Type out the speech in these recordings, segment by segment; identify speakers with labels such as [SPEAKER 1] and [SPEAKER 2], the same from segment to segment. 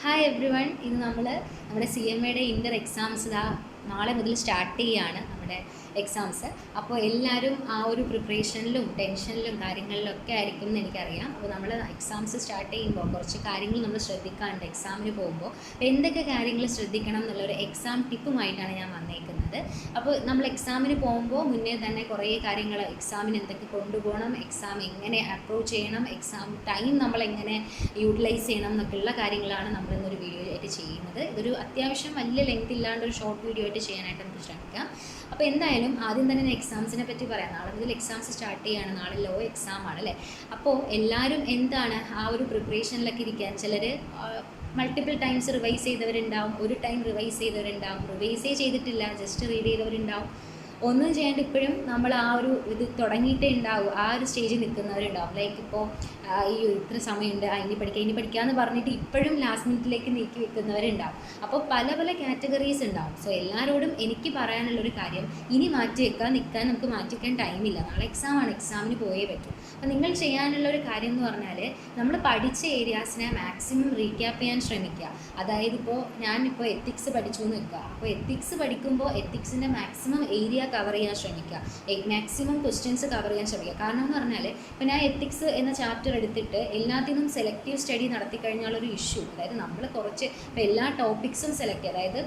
[SPEAKER 1] Hi every one. ഇന്ന് നമ്മുടെ CMA ഇൻ്റർ exams നാളെ മുതൽ സ്റ്റാർട്ട് ചെയ്യുകയാണ് നമ്മുടെ എക്സാംസ്. അപ്പോൾ എല്ലാവരും ആ ഒരു പ്രിപ്പറേഷനിലും ടെൻഷനിലും കാര്യങ്ങളിലൊക്കെ ആയിരിക്കും എന്ന് എനിക്കറിയാം. അപ്പോൾ നമ്മൾ എക്സാംസ് സ്റ്റാർട്ട് ചെയ്യുമ്പോൾ കുറച്ച് കാര്യങ്ങൾ നമ്മൾ ശ്രദ്ധിക്കാറുണ്ട്. എക്സാമിന് പോകുമ്പോൾ എന്തൊക്കെ കാര്യങ്ങൾ ശ്രദ്ധിക്കണം എന്നുള്ളൊരു എക്സാം ടിപ്പുമായിട്ടാണ് ഞാൻ വന്നേക്കുന്നത്. അപ്പോൾ നമ്മൾ എക്സാമിന് പോകുമ്പോൾ മുന്നേ തന്നെ കുറേ കാര്യങ്ങൾ, എക്സാമിന് എന്തൊക്കെ കൊണ്ടുപോകണം, എക്സാം എങ്ങനെ അപ്രോച്ച് ചെയ്യണം, എക്സാം ടൈം നമ്മളെങ്ങനെ യൂട്ടിലൈസ് ചെയ്യണം എന്നൊക്കെയുള്ള കാര്യങ്ങളാണ് നമ്മളിന്നൊരു വീഡിയോ ആയിട്ട് ചെയ്യുന്നത്. ഇതൊരു അത്യാവശ്യം വലിയ ലെങ്ത് ഇല്ലാണ്ട് ഒരു ഷോർട്ട് വീഡിയോ ആയിട്ട് ചെയ്യാനായിട്ട് നമുക്ക് ശ്രമിക്കാം. അപ്പോൾ എന്തായാലും ആദ്യം തന്നെ എക്സാംസിനെ പറ്റി പറയാം. നാളെ മുതൽ എക്സാംസ് സ്റ്റാർട്ട് ചെയ്യുകയാണ്. നാളെ ലോ എക്സാം ആണ് അല്ലേ. അപ്പോൾ എല്ലാവരും എന്താണ് ആ ഒരു പ്രിപ്പറേഷനിലൊക്കെ ഇരിക്കാൻ, ചിലർ മൾട്ടിപ്പിൾ ടൈംസ് റിവൈസ് ചെയ്തവരുണ്ടാവും, ഒരു ടൈം റിവൈസ് ചെയ്തവരുണ്ടാവും, റിവൈസേ ചെയ്തിട്ടില്ല ജസ്റ്റ് റീഡ് ചെയ്തവരുണ്ടാവും, ഒന്നും ചെയ്യാണ്ട് ഇപ്പോഴും നമ്മൾ ആ ഒരു ഇത് തുടങ്ങിയിട്ടേ ഉണ്ടാവും, ആ ഒരു സ്റ്റേജിൽ നിൽക്കുന്നവരുണ്ടാവും. ലൈക്ക് ഇപ്പോൾ ഈ ഇത്ര സമയമുണ്ട്, ഇനി പഠിക്കാമെന്ന് പറഞ്ഞിട്ട് ഇപ്പോഴും ലാസ്റ്റ് മിനിറ്റിലേക്ക് നീക്കി വെക്കുന്നവരുണ്ടാവും. അപ്പോൾ പല പല കാറ്റഗറീസ് ഉണ്ടാവും. സോ എല്ലാവരോടും എനിക്ക് പറയാനുള്ളൊരു കാര്യം, ഇനി മാറ്റി നിൽക്കാൻ നമുക്ക് മാറ്റി വയ്ക്കാൻ ടൈമില്ല. നാളെ എക്സാമാണ്, എക്സാമിന് പോയേ പറ്റൂ. അപ്പോൾ നിങ്ങൾ ചെയ്യാനുള്ളൊരു കാര്യം എന്ന് പറഞ്ഞാൽ, നമ്മൾ പഠിച്ച ഏരിയാസിനെ മാക്സിമം റീക്യാപ്പ് ചെയ്യാൻ ശ്രമിക്കുക. അതായത് ഞാനിപ്പോൾ എത്തിക്സ് പഠിച്ചു എന്ന് വെക്കുക. അപ്പോൾ എത്തിക്സ് പഠിക്കുമ്പോൾ എത്തിക്സിൻ്റെ മാക്സിമം ഏരിയ കവർ ചെയ്യാൻ ശ്രമിക്കുക, മാക്സിമം ക്വസ്റ്റ്യൻസ് കവർ ചെയ്യാൻ ശ്രമിക്കുക. കാരണം എന്ന് പറഞ്ഞാൽ, ഇപ്പോൾ ഞാൻ എത്തിക്സ് എന്ന ചാപ്റ്റർ എടുത്തിട്ട് എല്ലാത്തിനും സെലക്റ്റീവ് സ്റ്റഡി നടത്തി കഴിഞ്ഞാലൊരു ഇഷ്യൂ, അതായത് നമ്മൾ ഇപ്പോൾ എല്ലാ ടോപ്പിക്സും സെലക്ട് ചെയ്യുക, അതായത്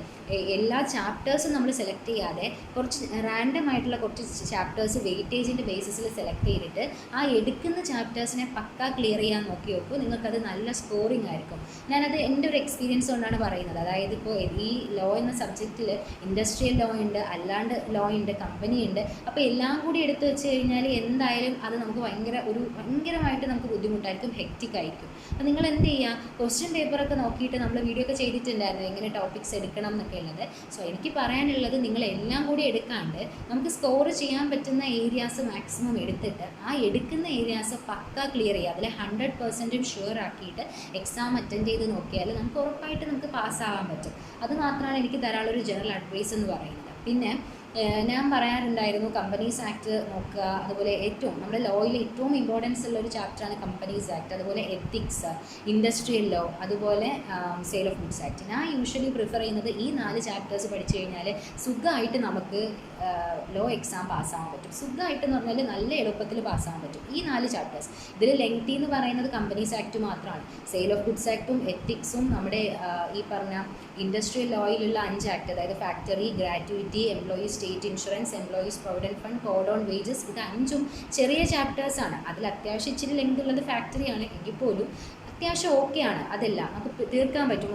[SPEAKER 1] എല്ലാ ചാപ്റ്റേഴ്സും നമ്മൾ സെലക്ട് ചെയ്യാതെ കുറച്ച് റാൻഡം ആയിട്ടുള്ള കുറച്ച് ചാപ്റ്റേഴ്സ് വെയിറ്റേജിൻ്റെ ബേസിസിൽ സെലക്ട് ചെയ്തിട്ട് ആ എടുക്കുന്ന ചാപ്റ്റേഴ്സിനെ പക്കാ ക്ലിയർ ചെയ്യാൻ നോക്കി നോക്കൂ. നിങ്ങൾക്കത് നല്ല സ്കോറിംഗ് ആയിരിക്കും. ഞാനത് എൻ്റെ ഒരു എക്സ്പീരിയൻസ് കൊണ്ടാണ് പറയുന്നത്. അതായത് ഇപ്പോൾ ഈ ലോ എന്ന സബ്ജക്റ്റിൽ ഇൻഡസ്ട്രിയൽ ലോ ഉണ്ട്, അല്ലാണ്ട് ലോ ഉണ്ട്, കമ്പനി ഉണ്ട്. അപ്പോൾ എല്ലാം കൂടി എടുത്തു വെച്ച് കഴിഞ്ഞാൽ എന്തായാലും അത് നമുക്ക് ഭയങ്കരമായിട്ട് നമുക്ക് ബുദ്ധിമുട്ടായിരിക്കും, ഹെക്റ്റിക് ആയിരിക്കും. അപ്പോൾ നിങ്ങൾ എന്ത് ചെയ്യുക, ക്വസ്റ്റ്യൻ പേപ്പറൊക്കെ നോക്കിയിട്ട് നമ്മൾ വീഡിയോ ഒക്കെ ചെയ്തിട്ടുണ്ടായിരുന്നു എങ്ങനെ ടോപ്പിക്സ് എടുക്കണം എന്നൊക്കെ ഉള്ളത്. സോ എനിക്ക് പറയാനുള്ളത്, നിങ്ങൾ എല്ലാം കൂടി എടുക്കാണ്ട് നമുക്ക് സ്കോർ ചെയ്യാൻ പറ്റുന്ന ഏരിയാസ് മാക്സിമം എടുത്തിട്ട് ആ എടുക്കുന്ന ഏരിയാസ് പക്കാ ക്ലിയർ ചെയ്യുക. അതിൽ 100% ഷുവർ ആക്കിയിട്ട് എക്സാം അറ്റൻഡ് ചെയ്ത് നോക്കിയാൽ നമുക്ക് ഉറപ്പായിട്ട് നമുക്ക് പാസ്സാവാൻ പറ്റും. അത് മാത്രമാണ് എനിക്ക് തരാനുള്ളൊരു ജനറൽ അഡ്വൈസ് എന്ന് പറയുന്നത്. പിന്നെ ഞാൻ പറയാറുണ്ടായിരുന്നു, കമ്പനീസ് ആക്ട് നോക്കുക. അതുപോലെ നമ്മുടെ ലോയിൽ ഏറ്റവും ഇമ്പോർട്ടൻസ് ഉള്ള ഒരു ചാപ്റ്ററാണ് കമ്പനീസ് ആക്ട്. അതുപോലെ എത്തിക്സ്, ഇൻഡസ്ട്രിയൽ ലോ, അതുപോലെ സെയിൽ ഓഫ് ഗുഡ്സ് ആക്ട്. ഞാൻ യൂഷ്വലി പ്രിഫർ ചെയ്യുന്നത് ഈ 4 ചാപ്റ്റേഴ്സ് പഠിച്ചു കഴിഞ്ഞാൽ സുഖമായിട്ട് നമുക്ക് ലോ എക്സാം പാസ്സാകാൻ പറ്റും. സുഖമായിട്ടെന്ന് പറഞ്ഞാൽ നല്ല എളുപ്പത്തിൽ പാസ്സാകാൻ പറ്റും ഈ 4 ചാപ്റ്റേഴ്സ്. ഇതിൽ ലെങ്തി എന്ന് പറയുന്നത് കമ്പനീസ് ആക്ട് മാത്രമാണ്. സെയിൽ ഓഫ് ഗുഡ്സ് ആക്ടും എത്തിക്സും നമ്മുടെ ഈ പറഞ്ഞ ഇൻഡസ്ട്രിയൽ ലോയിലുള്ള 5 ആക്ട്, അതായത് factory, gratuity, employees state insurance, employees provident fund, code on wages, ഇത് 5ഉം ചെറിയ ചാപ്റ്റേഴ്സാണ്. അതിൽ അത്യാവശ്യം ഇച്ചിരി ലെങ്ത് ഉള്ളത് ഫാക്ടറിയാണ്. എങ്കിൽ പോലും അത്യാവശ്യം ഓക്കെയാണ്. അതെല്ലാം നമുക്ക് തീർക്കാൻ പറ്റും.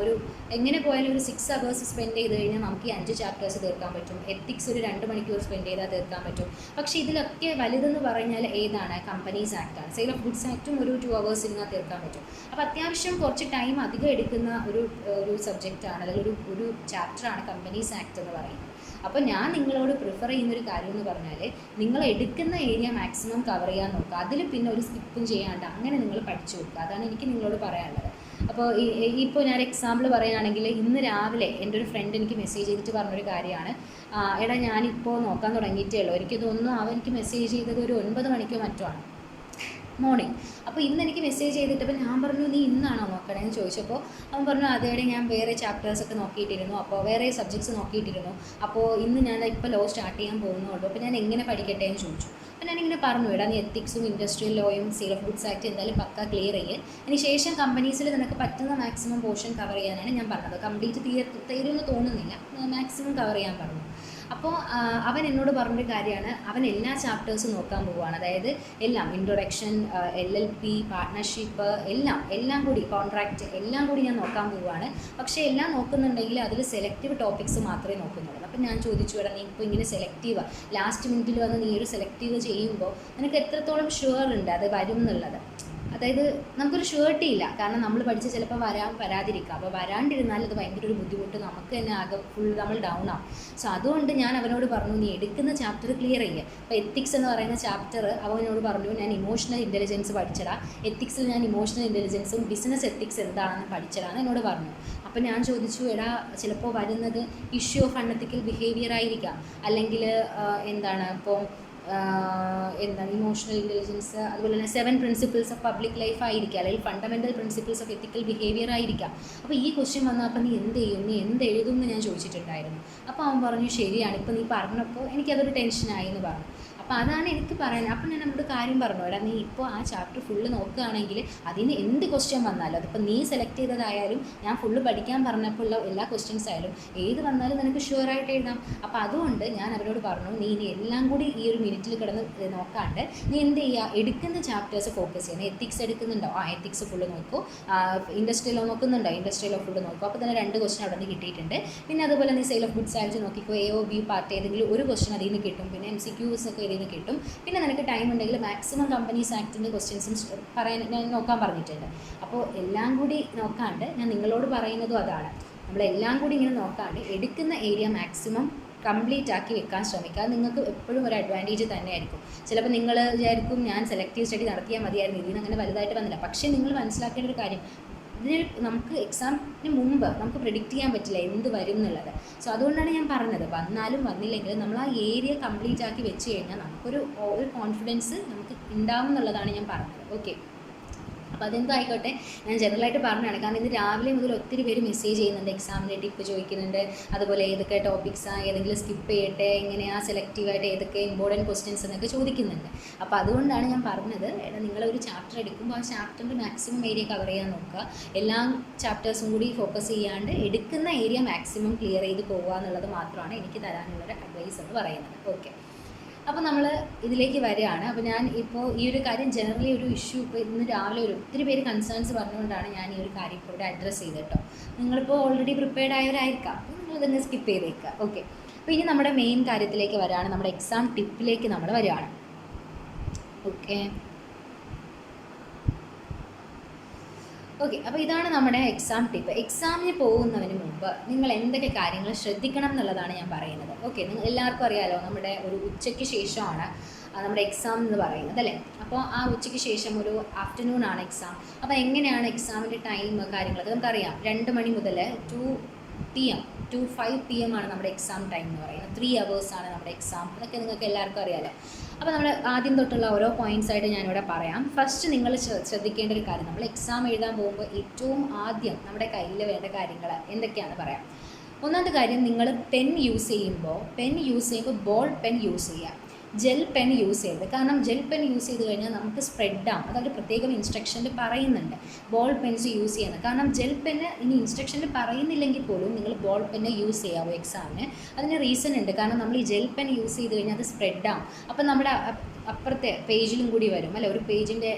[SPEAKER 1] എങ്ങനെ പോയാലും ഒരു 6 hours സ്പെൻഡ് ചെയ്ത് കഴിഞ്ഞാൽ നമുക്ക് ഈ 5 ചാപ്റ്റേഴ്സ് തീർക്കാൻ പറ്റും. എത്തിക്സ് ഒരു 2 മണിക്കൂർ സ്പെൻഡ് ചെയ്താൽ തീർക്കാൻ പറ്റും. പക്ഷേ ഇതിലൊക്കെ വലുതെന്ന് പറഞ്ഞാൽ ഏതാണ്? കമ്പനീസ് ആക്ടാണ്. സെയിൽ ഓഫ് ഗുഡ്സ് ആക്റ്റും ഒരു 2 hours ഇരുന്നാൽ തീർക്കാൻ പറ്റും. അപ്പോൾ അത്യാവശ്യം കുറച്ച് ടൈം അധികം എടുക്കുന്ന ഒരു സബ്ജക്റ്റാണ്, അല്ലെങ്കിൽ ഒരു ചാപ്റ്ററാണ് കമ്പനീസ് ആക്ട് എന്ന് പറയുന്നത്. അപ്പോൾ ഞാൻ നിങ്ങളോട് പ്രിഫർ ചെയ്യുന്നൊരു കാര്യം എന്ന് പറഞ്ഞാൽ, നിങ്ങൾ എടുക്കുന്ന ഏരിയ മാക്സിമം കവർ ചെയ്യാൻ നോക്കുക. അതിൽ പിന്നെ ഒരു സ്കിപ്പും ചെയ്യാണ്ട് അങ്ങനെ നിങ്ങൾ പഠിച്ചു നോക്കുക. അതാണ് എനിക്ക് നിങ്ങളോട് പറയാനുള്ളത്. അപ്പോൾ ഇപ്പോൾ ഞാൻ എക്സാമ്പിൾ പറയുകയാണെങ്കിൽ, ഇന്ന് രാവിലെ എൻ്റെ ഒരു ഫ്രണ്ട് എനിക്ക് മെസ്സേജ് ചെയ്തിട്ട് പറഞ്ഞൊരു കാര്യമാണ്, എടാ ഞാനിപ്പോൾ നോക്കാൻ തുടങ്ങിയിട്ടേ ഉള്ളൂ, എനിക്ക് തോന്നുന്നു അവനിക്ക് മെസ്സേജ് ചെയ്തത് ഒരു 9 മണിക്കോ മറ്റോ ആണ്, മോർണിംഗ്. അപ്പോൾ ഇന്ന് എനിക്ക് മെസ്സേജ് ചെയ്തിട്ടപ്പോൾ ഞാൻ പറഞ്ഞു, നീ ഇന്നാണോ നോക്കണേന്ന് ചോദിച്ചപ്പോൾ അവൻ പറഞ്ഞു, അതേടെ ഞാൻ വേറെ ചാപ്റ്റേഴ്സൊക്കെ നോക്കിയിട്ടിരുന്നു, അപ്പോൾ വേറെ സബ്ജക്ട്സ് നോക്കിയിട്ടിരുന്നു, അപ്പോൾ ഇന്ന് ഞാൻ ഇപ്പോൾ ലോ സ്റ്റാർട്ട് ചെയ്യാൻ പോകുന്നുള്ളൂ, അപ്പോൾ ഞാൻ എങ്ങനെ പഠിക്കട്ടെ എന്ന് ചോദിച്ചു. അപ്പോൾ ഞാനിങ്ങനെ പറഞ്ഞു, എടാ നീ എത്തിക്സും ഇൻഡസ്ട്രിയൽ ലോയും സെയിൽ ഓഫ് ഗുഡ്സ് ആക്ട് എന്തായാലും പക്ക ക്ലിയർ ചെയ്യേ, അതിന് ശേഷം കമ്പനീസിൽ നിനക്ക് പറ്റുന്ന മാക്സിമം പോർഷൻ കവർ ചെയ്യാനാണ് ഞാൻ പറഞ്ഞത്. കംപ്ലീറ്റ് തീരുമെന്ന് തോന്നുന്നില്ല, മാക്സിമം കവർ ചെയ്യാൻ പറഞ്ഞു. അപ്പോൾ അവൻ എന്നോട് പറഞ്ഞൊരു കാര്യമാണ്, അവൻ എല്ലാ ചാപ്റ്റേഴ്സും നോക്കാൻ പോവുകയാണ്. അതായത് എല്ലാം, ഇൻട്രൊഡക്ഷൻ, LLP, പാർട്ട്ണർഷിപ്പ്, എല്ലാം കൂടി, കോൺട്രാക്റ്റ് എല്ലാം കൂടി ഞാൻ നോക്കാൻ പോവുകയാണ്. പക്ഷേ എല്ലാം നോക്കുന്നുണ്ടെങ്കിൽ അതിൽ സെലക്റ്റീവ് ടോപ്പിക്സ് മാത്രമേ നോക്കുന്നുള്ളൂ. അപ്പം ഞാൻ ചോദിച്ചു, നീ ഇപ്പോൾ ഇങ്ങനെ സെലക്റ്റീവ് ലാസ്റ്റ് മിനിറ്റിൽ വന്ന് നീ ഒരു സെലക്റ്റീവ് ചെയ്യുമ്പോൾ നിനക്ക് എത്രത്തോളം ഷുവർ ഉണ്ട് അത് വരും എന്നുള്ളത്? അതായത് നമുക്കൊരു ഷുവർട്ടി ഇല്ല. കാരണം നമ്മൾ പഠിച്ച് ചിലപ്പോൾ വരാതിരിക്കുക. അപ്പോൾ വരാണ്ടിരുന്നാൽ അത് ഭയങ്കര ഒരു ബുദ്ധിമുട്ട്, നമുക്ക് തന്നെ ആകെ ഫുൾ നമ്മൾ ഡൗൺ ആവും. സോ അതുകൊണ്ട് ഞാൻ അവനോട് പറഞ്ഞു, നീ എടുക്കുന്ന ചാപ്റ്റർ ക്ലിയർ ചെയ്യുക. അപ്പോൾ എത്തിക്സ് എന്ന് പറയുന്ന ചാപ്റ്റർ അവനോട് പറഞ്ഞു, ഞാൻ ഇമോഷണൽ ഇൻ്റലിജൻസ് പഠിച്ചടാ, എത്തിക്സിൽ ഞാൻ ഇമോഷണൽ ഇൻ്റലിജൻസും ബിസിനസ് എത്തിക്സ് എന്താണെന്ന് പഠിച്ചടാന്ന് എന്നോട് പറഞ്ഞു. അപ്പോൾ ഞാൻ ചോദിച്ചു, എടാ ചിലപ്പോൾ വരുന്നത് ഇഷ്യൂ ഓഫ് അൺഎത്തിക്കൽ ബിഹേവിയർ ആയിരിക്കാം, അല്ലെങ്കിൽ ഇപ്പോൾ എന്താണ് ഇമോഷണൽ ഇൻ്റലിജൻസ്, അതുപോലെ തന്നെ 7 പ്രിൻസിപ്പിൾസ് ഓഫ് പബ്ലിക് ലൈഫ് ആയിരിക്കാം, അല്ലെങ്കിൽ fundamental principles of ethical behaviour ആയിരിക്കാം. അപ്പോൾ ഈ ക്വസ്റ്റ്യൻ വന്നപ്പോൾ നീ എന്ത് ചെയ്യും, നീ എന്ത് എഴുതും എന്ന് ഞാൻ ചോദിച്ചിട്ടുണ്ടായിരുന്നു. അപ്പോൾ അവൻ പറഞ്ഞു ശരിയാണ്, ഇപ്പോൾ നീ പറഞ്ഞപ്പോൾ എനിക്കതൊരു ടെൻഷനായി എന്ന് പറഞ്ഞു. അപ്പോൾ അതാണ് എനിക്ക് പറയാൻ. അപ്പോൾ ഞാൻ നമ്മുടെ കാര്യം പറഞ്ഞു, എടാ നീ ഇപ്പോൾ ആ ചാപ്റ്റർ ഫുള്ള് നോക്കുകയാണെങ്കിൽ അതിന് എന്ത് ക്വസ്റ്റ്യൻ വന്നാലും, അതിപ്പോൾ നീ സെലക്ട് ചെയ്തതായാലും ഞാൻ ഫുള്ള് പഠിക്കാൻ പറഞ്ഞപ്പോൾ ഉള്ള എല്ലാ ക്വസ്റ്റ്യൻസ് ആയാലും ഏത് വന്നാലും നിനക്ക് ഷുവറായിട്ട് എഴുതാം. അപ്പോൾ അതുകൊണ്ട് ഞാൻ അവരോട് പറഞ്ഞു, നീ ഇനി എല്ലാം കൂടി ഈ ഒരു മിനിറ്റിൽ കിടന്ന് നോക്കാണ്ട് നീ എന്ത് ചെയ്യുക, എടുക്കുന്ന ചാപ്റ്റേഴ്സ് ഫോക്കസ് ചെയ്യണം. എത്തിക്സ് എടുക്കുന്നുണ്ടോ, എത്തിക്സ് ഫുള്ള് നോക്കൂ. ഇൻഡസ്ട്രിയലോ നോക്കുന്നുണ്ടോ, ഇൻഡസ്ട്രിയലോ ഫുള്ള് നോക്കൂ. അപ്പോൾ തന്നെ 2 ക്വസ്റ്റ്യൻ അവിടെ നിന്ന് കിട്ടിയിട്ടുണ്ട്. പിന്നെ അതുപോലെ നീ സെയിൽ ഓഫ് ഗുഡ്സ് ആയിട്ട് നോക്കിക്കോ, AOB പാർട്ട് ഏതെങ്കിലും ഒരു ക്വസ്റ്റ്യൻ അതിൽ നിന്ന് കിട്ടും. പിന്നെ MCQs ഒക്കെ ഇതിൽ നിന്ന് കിട്ടും. പിന്നെ നിനക്ക് ടൈം ഉണ്ടെങ്കിൽ മാക്സിമം കമ്പനീസ് ആക്ടിൻ്റെ ക്വസ്റ്റ്യൻസും പറയാൻ ഞാൻ നോക്കാൻ പറഞ്ഞിട്ടുണ്ട്. അപ്പോൾ എല്ലാം കൂടി നോക്കാണ്ട് ഞാൻ നിങ്ങളോട് പറയുന്നതും അതാണ്, നമ്മളെല്ലാം കൂടി ഇങ്ങനെ നോക്കാണ്ട് എടുക്കുന്ന ഏരിയ മാക്സിമം കംപ്ലീറ്റ് ആക്കി വെക്കാൻ ശ്രമിക്കുക. അത് നിങ്ങൾക്ക് എപ്പോഴും ഒരു അഡ്വാൻറ്റേജ് തന്നെയായിരിക്കും. ചിലപ്പോൾ നിങ്ങൾ വിചാരിക്കും ഞാൻ സെലക്റ്റീവ് സ്റ്റഡി നടത്തിയാൽ മതിയായിരുന്നു, ഇതിന് അങ്ങനെ വലുതായിട്ട് വന്നില്ല. പക്ഷേ നിങ്ങൾ മനസ്സിലാക്കേണ്ട ഒരു കാര്യം, ഇതിന് നമുക്ക് എക്സാമിന് മുമ്പ് നമുക്ക് പ്രെഡിക്റ്റ് ചെയ്യാൻ പറ്റില്ല എന്ത് വരും എന്നുള്ളത്. സോ അതുകൊണ്ടാണ് ഞാൻ പറഞ്ഞത്, വന്നാലും വന്നില്ലെങ്കിലും നമ്മൾ ആ ഏരിയ കംപ്ലീറ്റ് ആക്കി വെച്ച് കഴിഞ്ഞാൽ നമുക്കൊരു കോൺഫിഡൻസ് നമുക്ക് ഉണ്ടാവും എന്നുള്ളതാണ് ഞാൻ പറഞ്ഞത്. ഓക്കെ, അപ്പോൾ അതെന്തോ ആയിക്കോട്ടെ, ഞാൻ ജനറലായിട്ട് പറഞ്ഞതാണ്. കാരണം ഇന്ന് രാവിലെ മുതൽ ഒത്തിരി പേര് മെസ്സേജ് ചെയ്യുന്നുണ്ട്, എക്സാമിൻ്റെ ടിപ്പ് ചോദിക്കുന്നുണ്ട്, അതുപോലെ ഏതൊക്കെ ടോപ്പിക്സാണ്, ഏതെങ്കിലും സ്കിപ്പ് ചെയ്യട്ടെ, എങ്ങനെയാണ് സെലക്റ്റീവായിട്ട് ഏതൊക്കെ ഇമ്പോർട്ടൻറ്റ് ക്വസ്റ്റ്യൻസ് എന്നൊക്കെ ചോദിക്കുന്നുണ്ട്. അപ്പോൾ അതുകൊണ്ടാണ് ഞാൻ പറഞ്ഞത്, നിങ്ങളൊരു ചാപ്റ്റർ എടുക്കുമ്പോൾ ആ ചാപ്റ്ററിൻ്റെ മാക്സിമം ഏരിയ കവർ ചെയ്യാൻ നോക്കുക. എല്ലാ ചാപ്റ്റേഴ്സും കൂടി ഫോക്കസ് ചെയ്യാണ്ട് എടുക്കുന്ന ഏരിയ മാക്സിമം ക്ലിയർ ചെയ്ത് പോകുക എന്നുള്ളത് മാത്രമാണ് എനിക്ക് തരാനുള്ളൊരു അഡ്വൈസ് എന്ന് പറയുന്നത്. ഓക്കെ, അപ്പോൾ നമ്മൾ ഇതിലേക്ക് വരികയാണ്. അപ്പോൾ ഞാൻ ഇപ്പോൾ ഈ ഒരു കാര്യം ജനറലി ഒരു ഇഷ്യൂ ഇപ്പോൾ ഇന്ന് രാവിലെ ഒത്തിരി പേര് കൺസേൺസ് പറഞ്ഞുകൊണ്ടാണ് ഞാൻ ഈ ഒരു കാര്യം ഇപ്പോൾ ഇവിടെ അഡ്രസ്സ് ചെയ്തിട്ടോ. നിങ്ങളിപ്പോൾ ഓൾറെഡി പ്രിപ്പയർഡ് ആയവരായിരിക്കാം, നിങ്ങൾ തന്നെ സ്കിപ്പ് ചെയ്തേക്കുക. ഓക്കെ, അപ്പോൾ ഇനി നമ്മുടെ മെയിൻ കാര്യത്തിലേക്ക് വരികയാണ്, നമ്മുടെ എക്സാം ടിപ്പിലേക്ക് നമ്മൾ വരികയാണ്. ഓക്കെ, അപ്പോൾ ഇതാണ് നമ്മുടെ എക്സാം ടിപ്പ്. എക്സാമിന് പോകുന്നതിന് മുമ്പ് നിങ്ങൾ എന്തൊക്കെ കാര്യങ്ങൾ ശ്രദ്ധിക്കണം എന്നുള്ളതാണ് ഞാൻ പറയുന്നത്. ഓക്കെ, നിങ്ങൾ എല്ലാവർക്കും അറിയാമല്ലോ, നമ്മുടെ ഒരു ഉച്ചയ്ക്ക് ശേഷമാണ് നമ്മുടെ എക്സാം എന്ന് പറയുന്നത് അല്ലേ. അപ്പോൾ ആ ഉച്ചയ്ക്ക് ശേഷം ഒരു ആഫ്റ്റർനൂൺ ആണ് എക്സാം. അപ്പോൾ എങ്ങനെയാണ് എക്സാമിൻ്റെ ടൈം കാര്യങ്ങളൊക്കെ നമുക്കറിയാം. 2 മണി മുതൽ 5 PM ആണ് നമ്മുടെ എക്സാം ടൈം എന്ന് പറയുന്നത്. 3 hours ആണ് നമ്മുടെ എക്സാം. അതൊക്കെ നിങ്ങൾക്ക് എല്ലാവർക്കും അറിയാമല്ലോ. അപ്പോൾ നമ്മൾ ആദ്യം തൊട്ടുള്ള ഓരോ പോയിൻറ്റ്സ് ആയിട്ട് ഞാനിവിടെ പറയാം. ഫസ്റ്റ് നിങ്ങൾ ശ്രദ്ധിക്കേണ്ട ഒരു കാര്യം, നമ്മൾ എക്സാം എഴുതാൻ പോകുമ്പോൾ ഏറ്റവും ആദ്യം നമ്മുടെ കയ്യിൽ വേണ്ട കാര്യങ്ങൾ എന്തൊക്കെയാണെന്ന് പറയാം. ഒന്നാമത്തെ കാര്യം, നിങ്ങൾ പെൻ യൂസ് ചെയ്യുമ്പോൾ ബോൾ പെൻ യൂസ് ചെയ്യുക, ജെൽ പെൻ യൂസ് ചെയ്യരുത്. കാരണം ജെൽ പെൻ യൂസ് ചെയ്ത് കഴിഞ്ഞാൽ നമുക്ക് സ്പ്രെഡാകും. അതൊരു പ്രത്യേകം ഇൻസ്ട്രക്ഷനിൽ പറയുന്നുണ്ട് ബോൾ പെൻസ് യൂസ് ചെയ്യുന്നത്. കാരണം ജെൽ പെന്ന് ഇനി ഇൻസ്ട്രക്ഷനിൽ പറയുന്നില്ലെങ്കിൽ പോലും നിങ്ങൾ ബോൾ പെന്ന് യൂസ് ചെയ്യാവോ എക്സാമിന്. അതിന് റീസൺ ഉണ്ട്. കാരണം നമ്മൾ ഈ ജെൽ പെൻ യൂസ് ചെയ്ത് കഴിഞ്ഞാൽ അത് സ്പ്രെഡാകും. അപ്പം നമ്മുടെ അപ്പുറത്തെ പേജിലും കൂടി വരും അല്ല, ഒരു പേജിൻ്റെ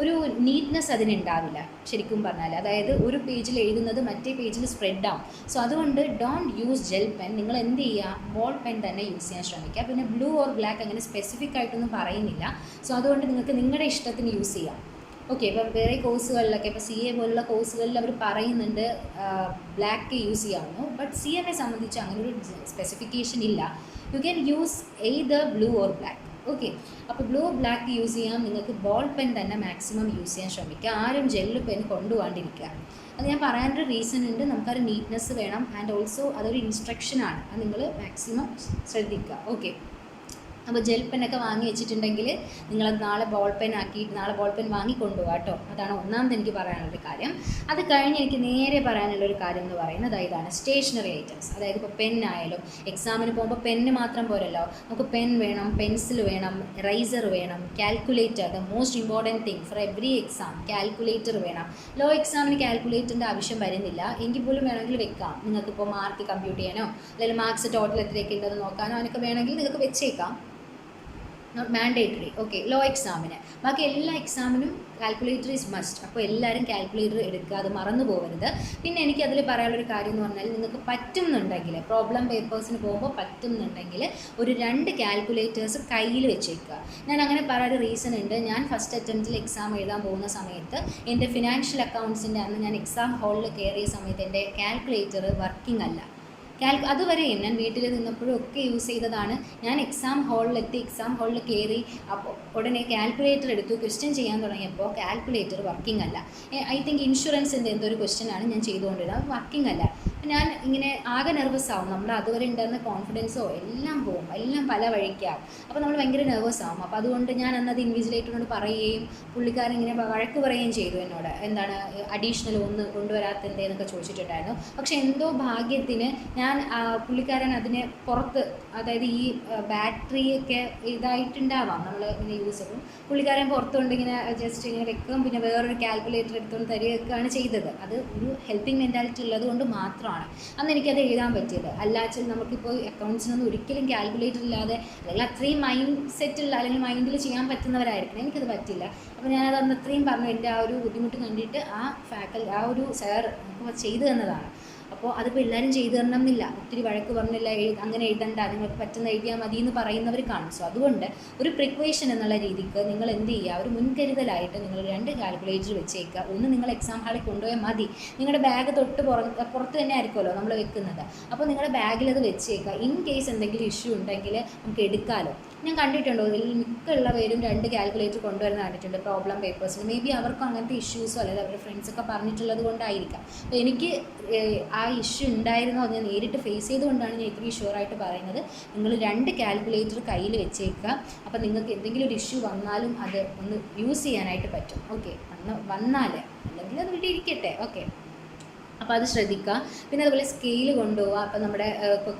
[SPEAKER 1] ഒരു നീറ്റ്നെസ് അതിനുണ്ടാവില്ല ശരിക്കും പറഞ്ഞാൽ. അതായത് ഒരു പേജിൽ എഴുതുന്നത് മറ്റേ പേജിൽ സ്പ്രെഡാവും. സോ അതുകൊണ്ട് ഡോണ്ട് യൂസ് ജെൽ പെൻ. നിങ്ങൾ എന്ത് ചെയ്യുക, ബോൾ പെൻ തന്നെ യൂസ് ചെയ്യാൻ ശ്രമിക്കുക. പിന്നെ ബ്ലൂ ഓർ ബ്ലാക്ക് അങ്ങനെ സ്പെസിഫിക് ആയിട്ടൊന്നും പറയുന്നില്ല. സോ അതുകൊണ്ട് നിങ്ങൾക്ക് നിങ്ങളുടെ ഇഷ്ടത്തിന് യൂസ് ചെയ്യാം. ഓക്കെ, ഇപ്പോൾ വേറെ കോഴ്സുകളിലൊക്കെ ഇപ്പോൾ CA പോലുള്ള കോഴ്സുകളിൽ അവർ പറയുന്നുണ്ട് ബ്ലാക്ക് യൂസ് ചെയ്യാമെന്നു. ബട്ട് CMA സംബന്ധിച്ച് അങ്ങനെ ഒരു സ്പെസിഫിക്കേഷൻ ഇല്ല. You can use either blue or black. Okay, അപ്പോൾ ബ്ലൂ ബ്ലാക്ക് യൂസ് ചെയ്യാം. നിങ്ങൾക്ക് ബോൾ പെൻ തന്നെ മാക്സിമം യൂസ് ചെയ്യാൻ ശ്രമിക്കുക. ആരും ജെല്ല് പെൻ കൊണ്ടുപോകാണ്ടിരിക്കുക. അത് ഞാൻ പറയാനൊരു റീസൺ ഉണ്ട്. നമുക്കൊരു നീറ്റ്നെസ് വേണം. ആൻഡ് ഓൾസോ അതൊരു ഇൻസ്ട്രക്ഷനാണ്. അത് നിങ്ങൾ മാക്സിമം ശ്രദ്ധിക്കുക. ഓക്കെ, അപ്പോൾ ജെൽ പെന്നൊക്കെ വാങ്ങി വെച്ചിട്ടുണ്ടെങ്കിൽ നിങ്ങളത് നാളെ ബോൾ പെൻ വാങ്ങി കൊണ്ടുപോകാം കേട്ടോ. അതാണ് ഒന്നാമത് എനിക്ക് പറയാനുള്ളൊരു കാര്യം. അത് കഴിഞ്ഞ് എനിക്ക് നേരെ പറയാനുള്ളൊരു കാര്യം എന്ന് പറയുന്നത് ഇതാണ്, സ്റ്റേഷനറി ഐറ്റംസ്. അതായത് ഇപ്പോൾ പെന്നായാലും എക്സാമിന് പോകുമ്പോൾ പെന്ന് മാത്രം പോരല്ലോ, നമുക്ക് പെൻ വേണം, പെൻസിൽ വേണം, റൈസർ വേണം, calculator, the most important thing for every exam, calculator വേണം. ലോ എക്സാമിന് കാൽക്കുലേറ്ററിൻ്റെ ആവശ്യം വരുന്നില്ല, എങ്കിൽ പോലും വേണമെങ്കിൽ വെക്കാം. നിങ്ങൾക്കിപ്പോൾ മാർക്ക് കമ്പ്യൂട്ട് ചെയ്യാനോ അല്ലെങ്കിൽ മാർക്സ് ടോട്ടൽ എത്രയൊക്കെ ഉണ്ടെന്ന് നോക്കാനോ അതിനൊക്കെ വേണമെങ്കിൽ നിങ്ങൾക്ക് വെച്ചേക്കാം. Not mandatory. ഓക്കെ, ലോ എക്സാമിന്. ബാക്കി എല്ലാ എക്സാമിനും കാൽക്കുലേറ്റർ ഈസ് മസ്റ്റ്. അപ്പോൾ എല്ലാവരും കാൽക്കുലേറ്റർ എടുക്കുക, അത് മറന്നു പോകരുത്. പിന്നെ എനിക്ക് അതിൽ പറയാനുള്ളൊരു കാര്യം എന്ന് പറഞ്ഞാൽ, നിങ്ങൾക്ക് പറ്റുന്നുണ്ടെങ്കിൽ പ്രോബ്ലം പേപ്പേഴ്സിന് പോകുമ്പോൾ പറ്റുന്നുണ്ടെങ്കിൽ ഒരു 2 കാൽക്കുലേറ്റേഴ്സ് കയ്യിൽ വെച്ചേക്കുക. ഞാൻ അങ്ങനെ പറയാൻ റീസൺ ഉണ്ട്. ഞാൻ ഫസ്റ്റ് അറ്റംപ്റ്റിൽ എക്സാം എഴുതാൻ പോകുന്ന സമയത്ത് എൻ്റെ ഫിനാൻഷ്യൽ അക്കൗണ്ട്സിൻ്റെ അന്ന് ഞാൻ എക്സാം ഹാളിൽ കയറിയ സമയത്ത് എൻ്റെ കാൽക്കുലേറ്റർ വർക്കിംഗ് അല്ല. അതുവരെയും ഞാൻ വീട്ടിൽ നിന്നപ്പോഴും ഒക്കെ യൂസ് ചെയ്തതാണ്. ഞാൻ എക്സാം ഹാളിൽ കയറി അപ്പോൾ ഉടനെ കാൽക്കുലേറ്റർ എടുത്തു ക്വസ്റ്റ്യൻ ചെയ്യാൻ തുടങ്ങിയപ്പോൾ കാൽക്കുലേറ്റർ വർക്കിംഗ് അല്ല. ഐ തിങ്ക് ഇൻഷുറൻസിൻ്റെ എന്തൊരു ക്വസ്റ്റ്യനാണ് ഞാൻ ചെയ്തുകൊണ്ടിരുന്നത്, അത് വർക്കിംഗ് അല്ല. ഞാൻ ഇങ്ങനെ ആകെ നെർവസ് ആവും. നമ്മൾ അതുവരെ ഉണ്ടായിരുന്ന കോൺഫിഡൻസോ എല്ലാം പോകും, എല്ലാം പല വഴിക്കാവും. അപ്പോൾ നമ്മൾ ഭയങ്കര നെർവസ് ആവും. അപ്പോൾ അതുകൊണ്ട് ഞാൻ അന്നത് ഇൻവിജിലേറ്ററിനോട് പറയുകയും പുള്ളിക്കാരൻ ഇങ്ങനെ വഴക്ക് പറയുകയും ചെയ്തു എന്നോട്, എന്താണ് അഡീഷണൽ ഒന്ന് കൊണ്ടുവരാത്തത് എന്നൊക്കെ ചോദിച്ചിട്ടുണ്ടായിരുന്നു. പക്ഷേ എന്തോ ഭാഗ്യത്തിന് ഞാൻ പുള്ളിക്കാരൻ അതിനെ പുറത്ത്, അതായത് ഈ ബാറ്ററിയൊക്കെ ഇതായിട്ടുണ്ടാവാം നമ്മൾ ഇങ്ങനെ യൂസ് ചെയ്യും, പുള്ളിക്കാരൻ പുറത്തുകൊണ്ട് ഇങ്ങനെ ജസ്റ്റ് ഇങ്ങനെ വെക്കും, പിന്നെ വേറൊരു കാൽക്കുലേറ്റർ എടുത്തുകൊണ്ട് തരികയൊക്കെയാണ് ചെയ്തത്. അത് ഒരു ഹെൽപ്പിംഗ് മെൻറ്റാലിറ്റി ഉള്ളത് കൊണ്ട് മാത്രമാണ് അന്ന് എനിക്കത് എഴുതാൻ പറ്റിയത്. അല്ലാച്ച നമുക്കിപ്പോൾ അക്കൗണ്ട്സിനൊന്നും ഒരിക്കലും കാൽക്കുലേറ്റർ ഇല്ലാതെ, അല്ലെങ്കിൽ അത്രയും മൈൻഡ് സെറ്റുള്ള അല്ലെങ്കിൽ മൈൻഡിൽ ചെയ്യാൻ പറ്റുന്നവരായിരിക്കണം, എനിക്കത് പറ്റില്ല. അപ്പോൾ ഞാനത് അന്ന് അത്രയും പറഞ്ഞു, എൻ്റെ ആ ഒരു ബുദ്ധിമുട്ട് കണ്ടിട്ട് ആ ഒരു സാർ നമുക്ക് ചെയ്തു തന്നതാണ്. അപ്പോൾ അതിപ്പോൾ എല്ലാവരും ചെയ്തു തരണം എന്നില്ല, ഒത്തിരി വഴക്ക് പറഞ്ഞില്ല, അങ്ങനെ എഴുതണ്ട, നിങ്ങൾക്ക് പറ്റുന്ന എഴുതിയാൽ മതി എന്ന് പറയുന്നവർ കാണും. സോ അതുകൊണ്ട് ഒരു പ്രിക്വേഷൻ എന്നുള്ള രീതിക്ക് നിങ്ങൾ എന്ത് ചെയ്യുക, ഒരു മുൻകരുതലായിട്ട് നിങ്ങൾ 2 കാൽക്കുലേറ്റർ വെച്ചേക്കുക. ഒന്ന് നിങ്ങൾ എക്സാം ഹാളിൽ കൊണ്ടുപോയാൽ മതി, നിങ്ങളുടെ ബാഗ് തൊട്ട് പുറത്ത് തന്നെ ആയിരിക്കുമല്ലോ നമ്മൾ വെക്കുന്നത്. അപ്പോൾ നിങ്ങളുടെ ബാഗിൽ അത് വെച്ചേക്കുക. ഇൻ കേസ് എന്തെങ്കിലും ഇഷ്യൂ ഉണ്ടെങ്കിൽ നമുക്ക് എടുക്കാമല്ലോ. ഞാൻ കണ്ടിട്ടുണ്ടോ, ഇതിൽ മിക്കുള്ള പേരും 2 കാൽക്കുലേറ്റർ കൊണ്ടുവരുന്ന കണ്ടിട്ടുണ്ട് പ്രോബ്ലം പേപ്പേഴ്സിന്. മേ ബി അവർക്കും അങ്ങനത്തെ ഇഷ്യൂസോ അല്ലെങ്കിൽ അവരുടെ ഫ്രണ്ട്സൊക്കെ പറഞ്ഞിട്ടുള്ളത് കൊണ്ടായിരിക്കാം. അപ്പോൾ എനിക്ക് ആ ഇഷ്യൂ ഉണ്ടായിരുന്നോ അത് ഞാൻ നേരിട്ട് ഫേസ് ചെയ്തുകൊണ്ടാണ് ഞാൻ ഇത്രയും ഷുവറായിട്ട് പറയുന്നത്. നിങ്ങൾ 2 കാൽക്കുലേറ്റർ കയ്യിൽ വെച്ചേക്കുക. അപ്പോൾ നിങ്ങൾക്ക് എന്തെങ്കിലും ഒരു ഇഷ്യൂ വന്നാലും അത് ഒന്ന് യൂസ് ചെയ്യാനായിട്ട് പറ്റും. ഓക്കെ, വന്നാൽ അല്ലെങ്കിൽ അത് ഇവിടെ ഇരിക്കട്ടെ. ഓക്കെ, അപ്പോൾ അത് ശ്രദ്ധിക്കുക. പിന്നെ അതുപോലെ സ്കെയിൽ കൊണ്ടുപോവുക. അപ്പോൾ നമ്മുടെ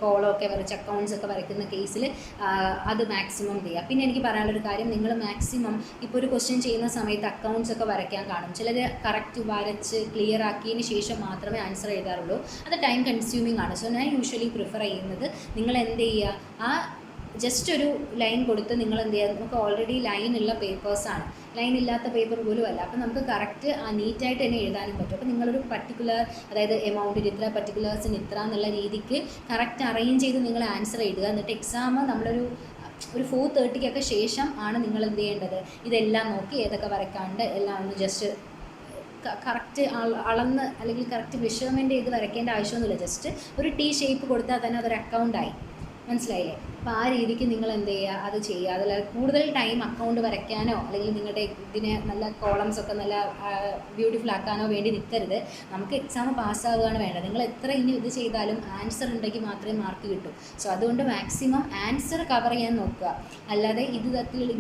[SPEAKER 1] കോളമൊക്കെ വരച്ച് അക്കൗണ്ട്സൊക്കെ വരയ്ക്കുന്ന കേസിൽ അത് മാക്സിമം ചെയ്യുക. പിന്നെ എനിക്ക് പറയാനുള്ളൊരു കാര്യം, നിങ്ങൾ മാക്സിമം ഇപ്പോൾ ഒരു ക്വസ്റ്റ്യൻ ചെയ്യുന്ന സമയത്ത് അക്കൗണ്ട്സൊക്കെ വരയ്ക്കാൻ കാണും. ചിലർ കറക്റ്റ് വരച്ച് ക്ലിയർ ആക്കിയതിന് ശേഷം മാത്രമേ ആൻസർ എഴുതാറുള്ളൂ. അത് ടൈം കൺസ്യൂമിംഗ് ആണ്. സോ ഞാൻ യൂഷ്വലി പ്രിഫർ ചെയ്യുന്നത്, നിങ്ങൾ എന്ത് ചെയ്യുക, ആ ജസ്റ്റ് ഒരു ലൈൻ കൊടുത്ത് നിങ്ങൾ എന്ത് ചെയ്യുക, നമുക്ക് ഓൾറെഡി ലൈൻ ഉള്ള പേപ്പേഴ്സാണ്, ലൈൻ ഇല്ലാത്ത പേപ്പർ പോലും അല്ല. അപ്പോൾ നമുക്ക് കറക്റ്റ് നീറ്റായിട്ട് തന്നെ എഴുതാനും പറ്റും. അപ്പോൾ നിങ്ങളൊരു പർട്ടിക്കുലർ, അതായത് എമൗണ്ടിന് ഇത്ര, പർട്ടിക്കുലേഴ്സിന് ഇത്ര എന്നുള്ള രീതിക്ക് കറക്റ്റ് അറേഞ്ച് ചെയ്ത് നിങ്ങൾ ആൻസർ എഴുതുക. എന്നിട്ട് എക്സാം നമ്മളൊരു 4:30 ശേഷം ആണ് നിങ്ങൾ എന്ത് ചെയ്യേണ്ടത്, ഇതെല്ലാം നോക്കി ഏതൊക്കെ വരയ്ക്കാണ്ട് എല്ലാം ഒന്ന് ജസ്റ്റ് കറക്റ്റ് അളന്ന് അല്ലെങ്കിൽ കറക്റ്റ് മെഷർമെൻറ്റ് ചെയ്ത് വരയ്ക്കേണ്ട ആവശ്യമൊന്നുമില്ല. ജസ്റ്റ് ഒരു T ഷേപ്പ് കൊടുത്താൽ തന്നെ അതൊരു അക്കൗണ്ടായി. മനസ്സിലായില്ലേ? അപ്പോൾ ആ രീതിക്ക് നിങ്ങൾ എന്ത് ചെയ്യുക, അത് ചെയ്യുക. അതിൽ കൂടുതൽ ടൈം അക്കൗണ്ട് വരയ്ക്കാനോ അല്ലെങ്കിൽ നിങ്ങളുടെ ഇതിനെ നല്ല കോളംസൊക്കെ നല്ല ബ്യൂട്ടിഫുൾ ആക്കാനോ വേണ്ടി നിൽക്കരുത്. നമുക്ക് എക്സാം പാസ്സാവുകയാണ് വേണ്ടത്. നിങ്ങൾ എത്ര ഇനി ഇത് ചെയ്താലും ആൻസർ ഉണ്ടെങ്കിൽ മാത്രമേ മാർക്ക് കിട്ടൂ. സോ അതുകൊണ്ട് മാക്സിമം ആൻസർ കവർ ചെയ്യാൻ നോക്കുക. അല്ലാതെ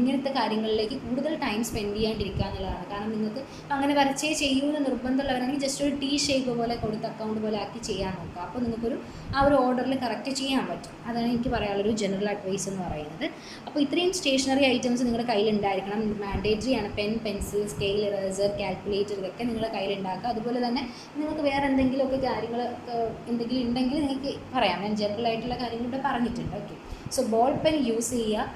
[SPEAKER 1] ഇങ്ങനത്തെ കാര്യങ്ങളിലേക്ക് കൂടുതൽ ടൈം സ്പെൻഡ് ചെയ്യാണ്ടിരിക്കുക എന്നുള്ളതാണ്. കാരണം നിങ്ങൾക്ക് അങ്ങനെ വരച്ചേ ചെയ്യൂന്ന് നിർബന്ധമുള്ളവരാണെങ്കിൽ ജസ്റ്റ് ഒരു T ഷേപ്പ് പോലെ കൊടുത്ത് അക്കൗണ്ട് പോലെ ആക്കി ചെയ്യാൻ നോക്കുക. അപ്പോൾ നിങ്ങൾക്കൊരു ആ ഒരു ഓർഡറിൽ കറക്റ്റ് ചെയ്യാൻ പറ്റും. അതാണ് എനിക്ക് പറയാനുള്ളൊരു ജനറൽ അഡ്വൈസ് എന്ന് പറയുന്നത്. അപ്പോൾ ഇത്രയും സ്റ്റേഷനറി ഐറ്റംസ് നിങ്ങളുടെ കയ്യിലുണ്ടായിരിക്കണം. മാൻഡേറ്ററി ആണ്. Pen, pencil, scale, eraser, calculator, ഇതൊക്കെ നിങ്ങളുടെ കയ്യിലുണ്ടാക്കുക. അതുപോലെ തന്നെ നിങ്ങൾക്ക് വേറെ എന്തെങ്കിലുമൊക്കെ കാര്യങ്ങൾ എന്തെങ്കിലും ഉണ്ടെങ്കിൽ നിങ്ങൾക്ക് പറയാം. ഞാൻ ജനറൽ ആയിട്ടുള്ള കാര്യങ്ങളുടെ പറഞ്ഞിട്ടുണ്ട്. Okay, so ball pen use ചെയ്യുക,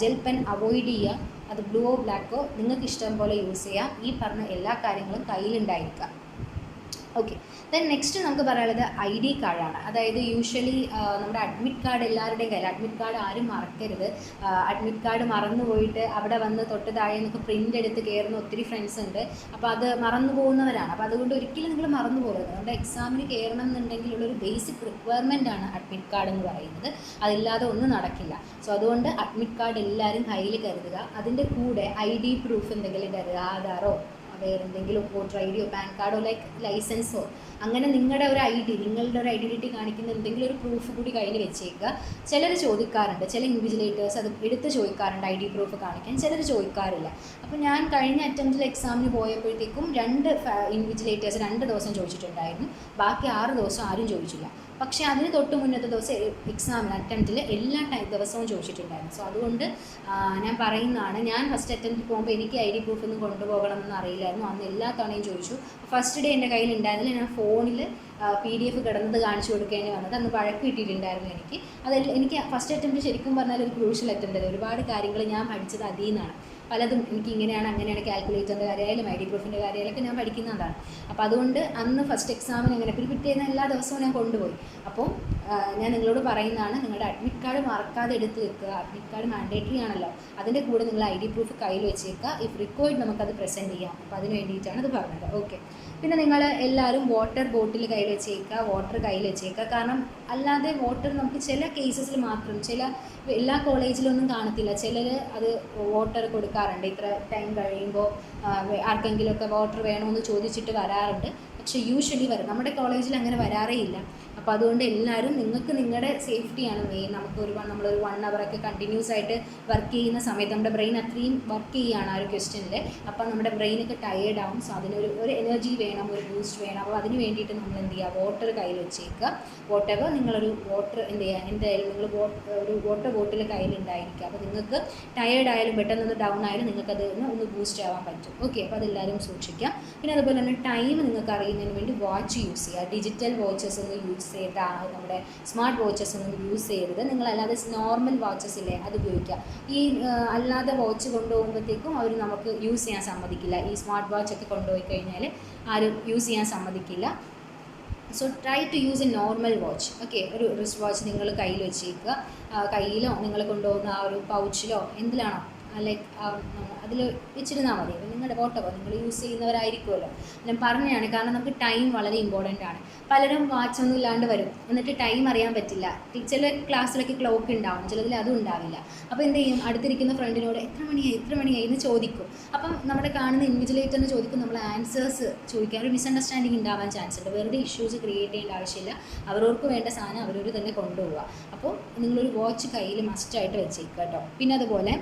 [SPEAKER 1] ജെൽ പെൻ അവോയ്ഡ് ചെയ്യുക. അത് ബ്ലൂവോ ബ്ലാക്കോ നിങ്ങൾക്ക് ഇഷ്ടം പോലെ യൂസ് ചെയ്യുക. ഈ പറഞ്ഞ എല്ലാ കാര്യങ്ങളും കയ്യിലുണ്ടായിരിക്കുക. ഓക്കെ, ദെൻ നെക്സ്റ്റ് നമുക്ക് പറയാനുള്ളത് ID കാർഡാണ്. അതായത് യൂഷ്വലി നമ്മുടെ അഡ്മിറ്റ് കാർഡ് എല്ലാവരുടെയും കയ്യിൽ, അഡ്മിറ്റ് കാർഡ് ആരും മറക്കരുത്. അഡ്മിറ്റ് കാർഡ് മറന്നു പോയിട്ട് അവിടെ വന്ന് തൊട്ട് താഴെ നമുക്ക് പ്രിൻ്റ് എടുത്ത് കയറുന്ന ഒത്തിരി ഫ്രണ്ട്സ് ഉണ്ട്. അപ്പോൾ അത് മറന്നു പോകുന്നവരാണ്. അപ്പോൾ അതുകൊണ്ട് ഒരിക്കലും നിങ്ങൾ മറന്നു പോകരുത്. നമ്മുടെ എക്സാമിന് കയറണം എന്നുണ്ടെങ്കിലുള്ളൊരു ബേസിക് റിക്വയർമെൻ്റ് ആണ് അഡ്മിറ്റ് കാർഡ് എന്ന് പറയുന്നത്. അതില്ലാതെ ഒന്നും നടക്കില്ല. സോ അതുകൊണ്ട് അഡ്മിറ്റ് കാർഡ് എല്ലാവരും കയ്യിൽ കരുതുക. അതിൻ്റെ കൂടെ ID പ്രൂഫ് എന്തെങ്കിലും കരുതുക. ആധാറോ വേറെ എന്തെങ്കിലും വോട്ടർ ID യോ പാൻ കാർഡോ ലൈസൻസോ അങ്ങനെ നിങ്ങളുടെ ഒരു നിങ്ങളുടെ ഒരു ഐഡൻറ്റിറ്റി കാണിക്കുന്ന എന്തെങ്കിലും ഒരു പ്രൂഫ് കൂടി കയ്യിൽ വെച്ചേക്കുക. ചിലർ ചോദിക്കാറുണ്ട്, ചില ഇൻവിജിലേറ്റേഴ്സ് അത് എടുത്ത് ചോദിക്കാറുണ്ട് ID പ്രൂഫ് കാണിക്കാൻ, ചിലർ ചോദിക്കാറില്ല. അപ്പോൾ ഞാൻ കഴിഞ്ഞ അറ്റംപ്റ്റിൽ എക്സാമിന് പോയപ്പോഴത്തേക്കും 2 ഇൻവിജിലേറ്റേഴ്സ് 2 ദിവസം ചോദിച്ചിട്ടുണ്ടായിരുന്നു. ബാക്കി 6 ദിവസം ആരും ചോദിച്ചില്ല. പക്ഷേ അതിന് തൊട്ട് മുന്നത്തെ ദിവസം എക്സാമിന് അറ്റംപ്റ്റിൽ എല്ലാ ദിവസവും ചോദിച്ചിട്ടുണ്ടായിരുന്നു. സോ അതുകൊണ്ട് ഞാൻ പറയുന്നതാണ്, ഞാൻ ഫസ്റ്റ് അറ്റംപ്റ്റിൽ പോകുമ്പോൾ എനിക്ക് ID പ്രൂഫൊന്നും കൊണ്ടുപോകണമെന്ന് അറിയില്ലായിരുന്നു. അന്ന് എല്ലാ തവണയും ചോദിച്ചു. ഫസ്റ്റ് ഡേ എൻ്റെ കയ്യിൽ ഉണ്ടായിരുന്നില്ല. ഞാൻ ഫോണിൽ PDF കിടന്നത് കാണിച്ചു കൊടുക്കേണ്ടി വന്നത്. അന്ന് വഴക്ക് കിട്ടിയിട്ടുണ്ടായിരുന്നു എനിക്ക്. എനിക്ക് ഫസ്റ്റ് അറ്റംപ്റ്റ് ശരിക്കും പറഞ്ഞാൽ ഒരു ക്രൂഷ്യൽ അറ്റംപ്റ്റ്. ഒരുപാട് കാര്യങ്ങൾ ഞാൻ പഠിച്ചത് അതിൽ നിന്നാണ്. പലതും എനിക്ക് ഇങ്ങനെയാണ് അങ്ങനെയാണ്, കാൽക്കുലേറ്ററിൻ്റെ കാര്യമായാലും ID പ്രൂഫിൻ്റെ കാര്യമായാലൊക്കെ ഞാൻ പഠിക്കുന്നതാണ്. അപ്പോൾ അതുകൊണ്ട് അന്ന് ഫസ്റ്റ് എക്സാമിന് അങ്ങനെ പിറ്റേന്ന് എല്ലാ ദിവസവും ഞാൻ കൊണ്ടുപോയി. അപ്പോൾ ഞാൻ നിങ്ങളോട് പറയുന്നതാണ്, നിങ്ങളുടെ അഡ്മിറ്റ് കാർഡ് മറക്കാതെ എടുത്ത് വെക്കുക. അഡ്മിറ്റ് കാർഡ് മാൻഡേറ്ററി ആണല്ലോ, അതിൻ്റെ കൂടെ നിങ്ങൾ ID പ്രൂഫ് കയ്യിൽ വെച്ചേക്കുക. ഇഫ് റിക്വയർഡ് നമുക്കത് പ്രസൻറ്റ് ചെയ്യാം. അപ്പോൾ അതിന് വേണ്ടിയിട്ടാണ് ഇത് പറഞ്ഞത്. ഓക്കെ, പിന്നെ നിങ്ങൾ എല്ലാവരും വാട്ടർ ബോട്ടിൽ കയ്യിൽ വെച്ചേക്കുക, വാട്ടർ കയ്യിൽ വെച്ചേക്കുക. കാരണം അല്ലാതെ വാട്ടർ നമുക്ക് ചില കേസസിൽ മാത്രം, എല്ലാ കോളേജിലൊന്നും കാണത്തില്ല. ചിലർ അത് വാട്ടർ കൊടുക്കാറുണ്ട്. ഇത്ര ടൈം കഴിയുമ്പോൾ ആർക്കെങ്കിലുമൊക്കെ വാട്ടർ വേണമെന്ന് ചോദിച്ചിട്ട് വരാറുണ്ട്. പക്ഷേ യൂഷ്വലി വരും. നമ്മുടെ കോളേജിൽ അങ്ങനെ വരാറേ ഇല്ല. അപ്പോൾ അതുകൊണ്ട് എല്ലാവരും നിങ്ങൾക്ക് നിങ്ങളുടെ സേഫ്റ്റിയാണ് മെയിൻ. നമുക്ക് നമ്മളൊരു 1 hour കണ്ടിന്യൂസ് ആയിട്ട് വർക്ക് ചെയ്യുന്ന സമയത്ത് നമ്മുടെ ബ്രെയിൻ അത്രയും വർക്ക് ചെയ്യുകയാണ് ആ ഒരു ക്വസ്റ്റ്യനിൽ. അപ്പോൾ നമ്മുടെ ബ്രെയിനൊക്കെ ടയേർഡ് ആവും. സോ അതിനൊരു എനർജി വേണം, ഒരു ബൂസ്റ്റ് വേണം. അപ്പോൾ അതിന് വേണ്ടിയിട്ട് നമ്മൾ എന്ത് ചെയ്യുക, വാട്ടർ കയ്യിൽ വെച്ചേക്കുക. വാട്ടർ നിങ്ങളൊരു വാട്ടർ എന്ത് ചെയ്യുക, എന്തായാലും നിങ്ങൾ ഒരു വാട്ടർ ബോട്ടിൽ കയ്യിലുണ്ടായിരിക്കുക. അപ്പോൾ നിങ്ങൾക്ക് ടയേർഡ് ആയാലും പെട്ടെന്ന് ഡൗൺ ആയാലും നിങ്ങൾക്കത് ഒന്ന് ബൂസ്റ്റ് ആവാൻ പറ്റും. ഓക്കെ, അപ്പോൾ അതെല്ലാവരും സൂക്ഷിക്കുക. പിന്നെ അതുപോലെ തന്നെ ടൈം നിങ്ങൾക്ക് അറിയുന്നതിന് വേണ്ടി വാച്ച് യൂസ് ചെയ്യുക. ഡിജിറ്റൽ വാച്ചസ് ഒന്നും യൂസ് ചെയ്ത് നമ്മുടെ സ്മാർട്ട് വാച്ചസ് ഒന്നും യൂസ് ചെയ്യരുത്. നിങ്ങളല്ലാതെ നോർമൽ വാച്ചസ് ഇല്ലേ, അത് ഉപയോഗിക്കുക. ഈ അല്ലാതെ വാച്ച് കൊണ്ടുപോകുമ്പോഴത്തേക്കും അവർ നമുക്ക് യൂസ് ചെയ്യാൻ സമ്മതിക്കില്ല. ഈ സ്മാർട്ട് വാച്ച് ഒക്കെ കൊണ്ടുപോയി കഴിഞ്ഞാൽ ആരും യൂസ് ചെയ്യാൻ സമ്മതിക്കില്ല. So try to use a normal watch. Okay, ഒരു റിസ്റ്റ് വാച്ച് നിങ്ങൾ കയ്യിൽ വെച്ചേക്കുക. കയ്യിലോ നിങ്ങൾ കൊണ്ടുപോകുന്ന ആ ഒരു പൗച്ചിലോ എന്തിലാണോ ലൈക്ക് അതിൽ വെച്ചിരുന്നാൽ മതി. അപ്പോൾ നിങ്ങളുടെ വോട്ടവോ നിങ്ങൾ യൂസ് ചെയ്യുന്നവരായിരിക്കുമല്ലോ. ഞാൻ പറഞ്ഞതാണ്, കാരണം നമുക്ക് ടൈം വളരെ ഇമ്പോർട്ടൻ്റ് ആണ്. പലരും വാച്ചൊന്നും ഇല്ലാണ്ട് വരും, എന്നിട്ട് ടൈം അറിയാൻ പറ്റില്ല. ചില ക്ലാസ്സിലൊക്കെ ക്ലോക്ക് ഉണ്ടാവും, ചിലതിൽ അതും ഉണ്ടാവില്ല. അപ്പോൾ എന്ത് ചെയ്യും, അടുത്തിരിക്കുന്ന ഫ്രണ്ടിനോട് എത്ര മണിയായി എന്ന് ചോദിക്കും. അപ്പം നമ്മുടെ കാണുന്ന ഇൻവിജിലേറ്റർ എന്ന് ചോദിക്കും, നമ്മൾ ആൻസേഴ്സ് ചോദിക്കാൻ ഒരു മിസ്അണ്ടർസ്റ്റാൻഡിങ് ഉണ്ടാവാൻ ചാൻസ് ഉണ്ട്. വെറുതെ ഇഷ്യൂസ് ക്രിയേറ്റ് ചെയ്യേണ്ട ആവശ്യമില്ല. അവർക്ക് വേണ്ട സാധനം അവരവർ തന്നെ കൊണ്ടുപോവുക. അപ്പോൾ നിങ്ങളൊരു വാച്ച് കയ്യിൽ മസ്റ്റായിട്ട് വെച്ചേക്കുക കേട്ടോ. പിന്നെ അതുപോലെ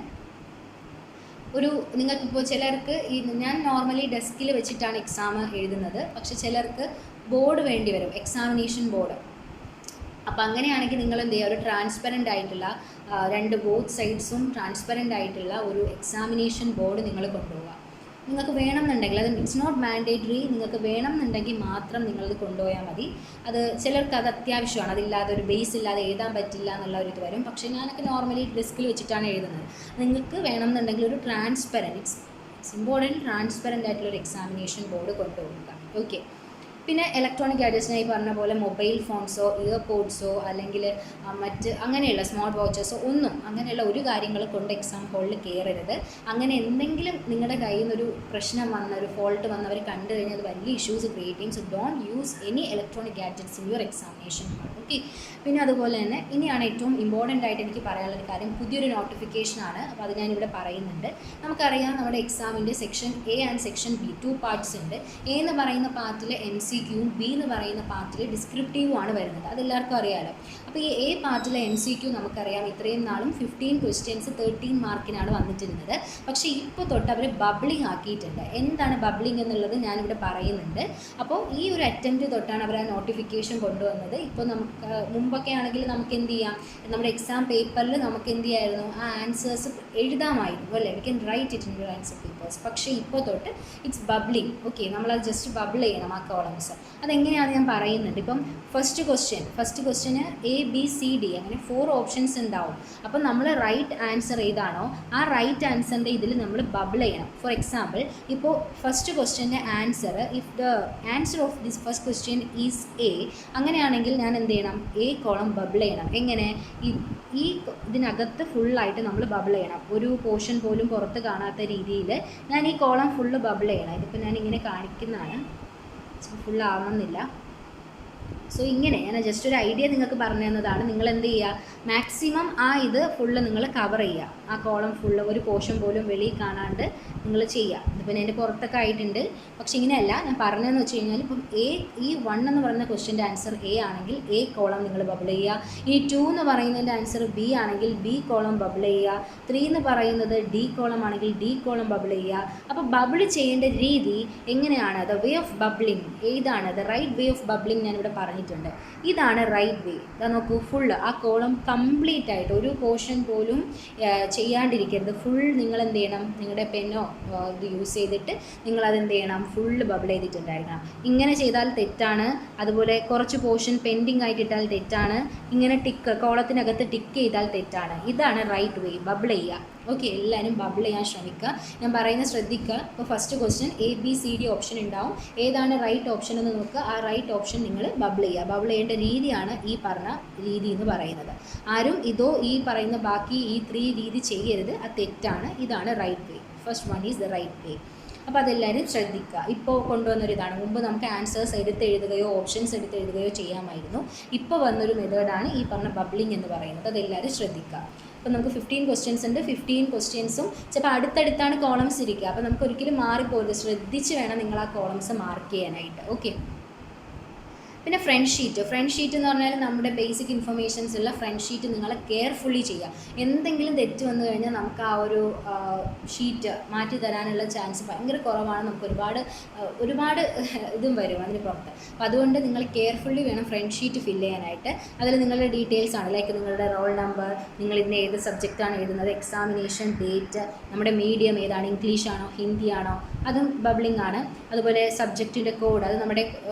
[SPEAKER 1] നിങ്ങൾക്കിപ്പോൾ ചിലർക്ക് ഞാൻ നോർമലി ഡെസ്കിൽ വെച്ചിട്ടാണ് എക്സാം എഴുതുന്നത്. പക്ഷെ ചിലർക്ക് ബോർഡ് വേണ്ടി വരും, എക്സാമിനേഷൻ ബോർഡ്. അപ്പോൾ അങ്ങനെയാണെങ്കിൽ നിങ്ങൾ എന്ത് ചെയ്യുക, ഒരു ട്രാൻസ്പെറൻ്റ് ആയിട്ടുള്ള ബോത്ത് സൈഡ്സും ട്രാൻസ്പെറൻ്റ് ആയിട്ടുള്ള ഒരു എക്സാമിനേഷൻ ബോർഡ് നിങ്ങൾ കൊണ്ടുപോവുക. നിങ്ങൾക്ക് വേണമെന്നുണ്ടെങ്കിൽ, അത് ഇറ്റ്സ് നോട്ട് മാൻഡേറ്ററി, നിങ്ങൾക്ക് വേണമെന്നുണ്ടെങ്കിൽ മാത്രം നിങ്ങളത് കൊണ്ടുപോയാൽ മതി. അത് ചിലർക്ക് അത് അത്യാവശ്യമാണ്, അതില്ലാതെ ഒരു ബേസ് ഇല്ലാതെ എഴുതാൻ പറ്റില്ല എന്നുള്ള ഒരു ഇത് വരും. പക്ഷേ ഞാനൊക്കെ നോർമലി ഡെസ്കിൽ വെച്ചിട്ടാണ് എഴുതുന്നത്. നിങ്ങൾക്ക് വേണമെന്നുണ്ടെങ്കിൽ ഒരു ട്രാൻസ്പെറൻറ്റ്, ഇറ്റ്സ് ഇമ്പോർട്ടൻറ്റ്, ട്രാൻസ്പെറൻ്റ് ആയിട്ടുള്ളൊരു എക്സാമിനേഷൻ ബോർഡ് കൊണ്ടുപോകുക. ഓക്കെ. പിന്നെ ഇലക്ട്രോണിക് ഗാഡ്ജറ്റ്സിനായി പറഞ്ഞ പോലെ മൊബൈൽ ഫോൺസോ ഇയർപോഡ്സോ അല്ലെങ്കിൽ മറ്റ് അങ്ങനെയുള്ള സ്മാർട്ട് വാച്ചസോ ഒന്നും അങ്ങനെയുള്ള ഒരു കാര്യങ്ങൾ കൊണ്ട് എക്സാം ഹോളിൽ കയറരുത്. അങ്ങനെ എന്തെങ്കിലും നിങ്ങളുടെ കയ്യിൽ നിന്നൊരു പ്രശ്നം വന്ന, ഒരു ഫോൾട്ട് വന്നവർ കണ്ടു കഴിഞ്ഞാൽ അത് വലിയ ഇഷ്യൂസ് ക്രിയേറ്റ് ചെയ്യും. So don't use any electronic gadgets in your examination hall. Okay. പിന്നെ അതുപോലെ തന്നെ ഇനിയാണ് ഏറ്റവും ഇമ്പോർട്ടൻ്റ് ആയിട്ട് എനിക്ക് പറയാനുള്ളൊരു കാര്യം, പുതിയൊരു നോട്ടിഫിക്കേഷനാണ്. അപ്പോൾ അത് ഞാനിവിടെ പറയുന്നുണ്ട്. നമുക്കറിയാം നമ്മുടെ എക്സാമിൻ്റെ section A and section B 2 parts ഉണ്ട്. എ എന്ന് പറയുന്ന പാർട്ടിൽ MCQ, ബി എന്ന് പറയുന്ന പാർട്ടിൽ ഡിസ്ക്രിപ്റ്റീവും ആണ് വരുന്നത്. അതെല്ലാവർക്കും അറിയാമല്ലോ. അപ്പോൾ ഈ എ പാർട്ടിലെ MCQ നമുക്കറിയാം ഇത്രയും നാളും 15 ക്വസ്റ്റ്യൻസ് 13 മാർക്കിനാണ് വന്നിട്ടിരുന്നത്. പക്ഷേ ഇപ്പോൾ തൊട്ട് അവർ ബബ്ലിംഗ് ആക്കിയിട്ടുണ്ട്. എന്താണ് ബബ്ലിംഗ് എന്നുള്ളത് ഞാനിവിടെ പറയുന്നുണ്ട്. അപ്പോൾ ഈ ഒരു അറ്റംപ്റ്റ് തൊട്ടാണ് അവർ ആ നോട്ടിഫിക്കേഷൻ കൊണ്ടുവന്നത്. ഇപ്പോൾ നമുക്ക് മുമ്പൊക്കെ ആണെങ്കിൽ നമുക്ക് എന്ത് ചെയ്യാം, നമ്മുടെ എക്സാം പേപ്പറിൽ നമുക്ക് എന്ത് ചെയ്യായിരുന്നു, ആ ആൻസേഴ്സ് എഴുതാമായിരുന്നു അല്ലേ, we can write it in your answer papers. പക്ഷേ ഇപ്പോൾ തൊട്ട് ഇറ്റ്സ് ബബ്ലിംഗ്. ഓക്കെ, നമ്മളത് ജസ്റ്റ് ബബിൾ ചെയ്യണം ആ കോളംസ്. അതെങ്ങനെയാണ് ഞാൻ പറയുന്നുണ്ട്. ഇപ്പം ഫസ്റ്റ് ക്വസ്റ്റ്യന് ABCD അങ്ങനെ 4 ഓപ്ഷൻസ് ഉണ്ടാവും. അപ്പം നമ്മൾ റൈറ്റ് ആൻസർ ഏതാണോ ആ റൈറ്റ് ആൻസറിൻ്റെ ഇതിൽ നമ്മൾ ബബിൾ ചെയ്യണം. ഫോർ എക്സാമ്പിൾ, ഇപ്പോൾ ഫസ്റ്റ് ക്വസ്റ്റ്യൻ്റെ answer, if the answer of this first question is A, അങ്ങനെയാണെങ്കിൽ ഞാൻ എന്ത് ചെയ്യണം, A കോളം ബബിൾ ചെയ്യണം. എങ്ങനെ, ഈ ഇതിനകത്ത് ഫുള്ളായിട്ട് നമ്മൾ ബബിൾ ചെയ്യണം. ഒരു പോർഷൻ പോലും പുറത്ത് കാണാത്ത രീതിയിൽ ഞാൻ ഈ കോളം ഫുള്ള് ബബിൾ ചെയ്യണം. ഇതിപ്പോൾ ഞാനിങ്ങനെ കാണിക്കുന്നതാണ്, ഫുള്ളാവുന്നില്ല. സോ ഇങ്ങനെ ഞാൻ ജസ്റ്റ് ഒരു ഐഡിയ നിങ്ങൾക്ക് പറഞ്ഞു തന്നതാണ്. നിങ്ങൾ എന്ത് ചെയ്യുക, മാക്സിമം ആ ഇത് ഫുള്ള് നിങ്ങൾ കവർ ചെയ്യുക. ആ കോളം ഫുള്ള് ഒരു പോർഷൻ പോലും വെളിയിൽ കാണാണ്ട് നിങ്ങൾ ചെയ്യുക. ഇതിപ്പോൾ എൻ്റെ പുറത്തൊക്കെ ആയിട്ടുണ്ട്. പക്ഷേ ഇങ്ങനെയല്ല ഞാൻ പറഞ്ഞതെന്ന് വെച്ച് കഴിഞ്ഞാൽ, ഇപ്പം ഈ 1 എന്ന് പറയുന്ന ക്വസ്റ്റ്യൻ്റെ ആൻസർ A ആണെങ്കിൽ A കോളം നിങ്ങൾ ബബിൾ ചെയ്യുക. ഈ 2 എന്ന് പറയുന്നതിൻ്റെ ആൻസർ B ആണെങ്കിൽ B കോളം ബബിൾ ചെയ്യുക. 3 എന്ന് പറയുന്നത് D കോളം ആണെങ്കിൽ D കോളം ബബിൾ ചെയ്യുക. അപ്പോൾ ബബിൾ ചെയ്യേണ്ട രീതി എങ്ങനെയാണ്, ദ വേ ഓഫ് ബബ്ലിംഗ് ഏതാണ്, the right way of bubbling ഞാനിവിടെ പറഞ്ഞിട്ടുണ്ട്. ഇതാണ് റൈറ്റ് വേ. ഇതാ നോക്കൂ, ഫുള്ള് ആ കോളം കംപ്ലീറ്റ് ആയിട്ട് ഒരു പോർഷൻ പോലും ചെയ്യാണ്ടിരിക്കരുത്. ഫുൾ നിങ്ങൾ എന്ത് ചെയ്യണം, നിങ്ങളുടെ പെന്നോ ഇത് യൂസ് ചെയ്തിട്ട് നിങ്ങളതെന്ത് ചെയ്യണം, ഫുള്ള് ബബിൾ ചെയ്തിട്ടുണ്ടായിരിക്കണം. ഇങ്ങനെ ചെയ്താൽ തെറ്റാണ്. അതുപോലെ കുറച്ച് പോർഷൻ പെൻഡിങ് ആയിട്ടിട്ടാൽ തെറ്റാണ്. ഇങ്ങനെ കോളത്തിനകത്ത് ടിക്ക് ചെയ്താൽ തെറ്റാണ്. ഇതാണ് റൈറ്റ് വേ, ബബിൾ ചെയ്യുക. ഓക്കെ, എല്ലാവരും ബബിൾ ചെയ്യാൻ ശ്രമിക്കുക. ഞാൻ പറയുന്നത് ശ്രദ്ധിക്കുക. ഇപ്പോൾ ഫസ്റ്റ് ക്വസ്റ്റ്യൻ ABCD ഓപ്ഷൻ ഉണ്ടാവും. ഏതാണ് റൈറ്റ് ഓപ്ഷൻ എന്ന് നോക്കുക. ആ റൈറ്റ് ഓപ്ഷൻ നിങ്ങൾ ബബിൾ ചെയ്യുക. ബബിൾ ചെയ്യേണ്ട രീതിയാണ് ഈ പറഞ്ഞ രീതി എന്ന് പറയുന്നത്. ആരും ഈ പറയുന്ന ബാക്കി ഈ 3 രീതി ചെയ്യരുത്, അത് തെറ്റാണ്. ഇതാണ് right way. First one is the right way. അപ്പോൾ അതെല്ലാവരും ശ്രദ്ധിക്കുക. ഇപ്പോൾ കൊണ്ടുവന്നൊരിതാണ്. മുമ്പ് നമുക്ക് ആൻസേഴ്സ് എടുത്തെഴുതുകയോ ഓപ്ഷൻസ് എടുത്തെഴുതുകയോ ചെയ്യാമായിരുന്നു. ഇപ്പോൾ വന്നൊരു മെത്തേഡാണ് ഈ പറഞ്ഞ ബബ്ലിംഗ് എന്ന് പറയുന്നത്. അതെല്ലാവരും ശ്രദ്ധിക്കുക. അപ്പോൾ നമുക്ക് 15 ക്വസ്റ്റ്യൻസ് ഉണ്ട്. 15 ക്വസ്റ്റ്യൻസും ചിലപ്പോൾ അടുത്തടുത്താണ് കോളംസ് ഇരിക്കുക. അപ്പോൾ നമുക്ക് ഒരിക്കലും മാറിപ്പോകരുത്. ശ്രദ്ധിച്ച് വേണം നിങ്ങൾ ആ കോളംസ് മാർക്ക് ചെയ്യാനായിട്ട്. ഓക്കെ. പിന്നെ ഫ്രണ്ട് ഷീറ്റ് എന്ന് പറഞ്ഞാൽ നമ്മുടെ ബേസിക് ഇൻഫർമേഷൻസ് ഉള്ള ഫ്രണ്ട് ഷീറ്റ് നിങ്ങൾ കെയർഫുള്ളി ചെയ്യുക. എന്തെങ്കിലും തെറ്റ് വന്നു കഴിഞ്ഞാൽ നമുക്ക് ആ ഒരു ഷീറ്റ് മാറ്റി തരാനുള്ള ചാൻസ് ഭയങ്കര കുറവാണ്. നമുക്ക് ഒരുപാട് ഇതും വരും അതിന് പുറത്ത്. അപ്പോൾ അതുകൊണ്ട് നിങ്ങൾ കെയർഫുള്ളി വേണം ഫ്രണ്ട് ഷീറ്റ് ഫില്ല് ചെയ്യാനായിട്ട്. അതിൽ നിങ്ങളുടെ ഡീറ്റെയിൽസ് ആണ്, ലൈക്ക് നിങ്ങളുടെ റോൾ നമ്പർ, നിങ്ങൾ ഇന്ന് ഏത് സബ്ജക്റ്റാണ് എഴുതുന്നത്, എക്സാമിനേഷൻ ഡേറ്റ്, നമ്മുടെ മീഡിയം ഏതാണ്, ഇംഗ്ലീഷ് ആണോ ഹിന്ദി ആണോ, അതും ബബ്ലിംഗ് ആണ്. അതുപോലെ സബ്ജക്റ്റിൻ്റെ കോഡ്, അത് നമ്മുടെ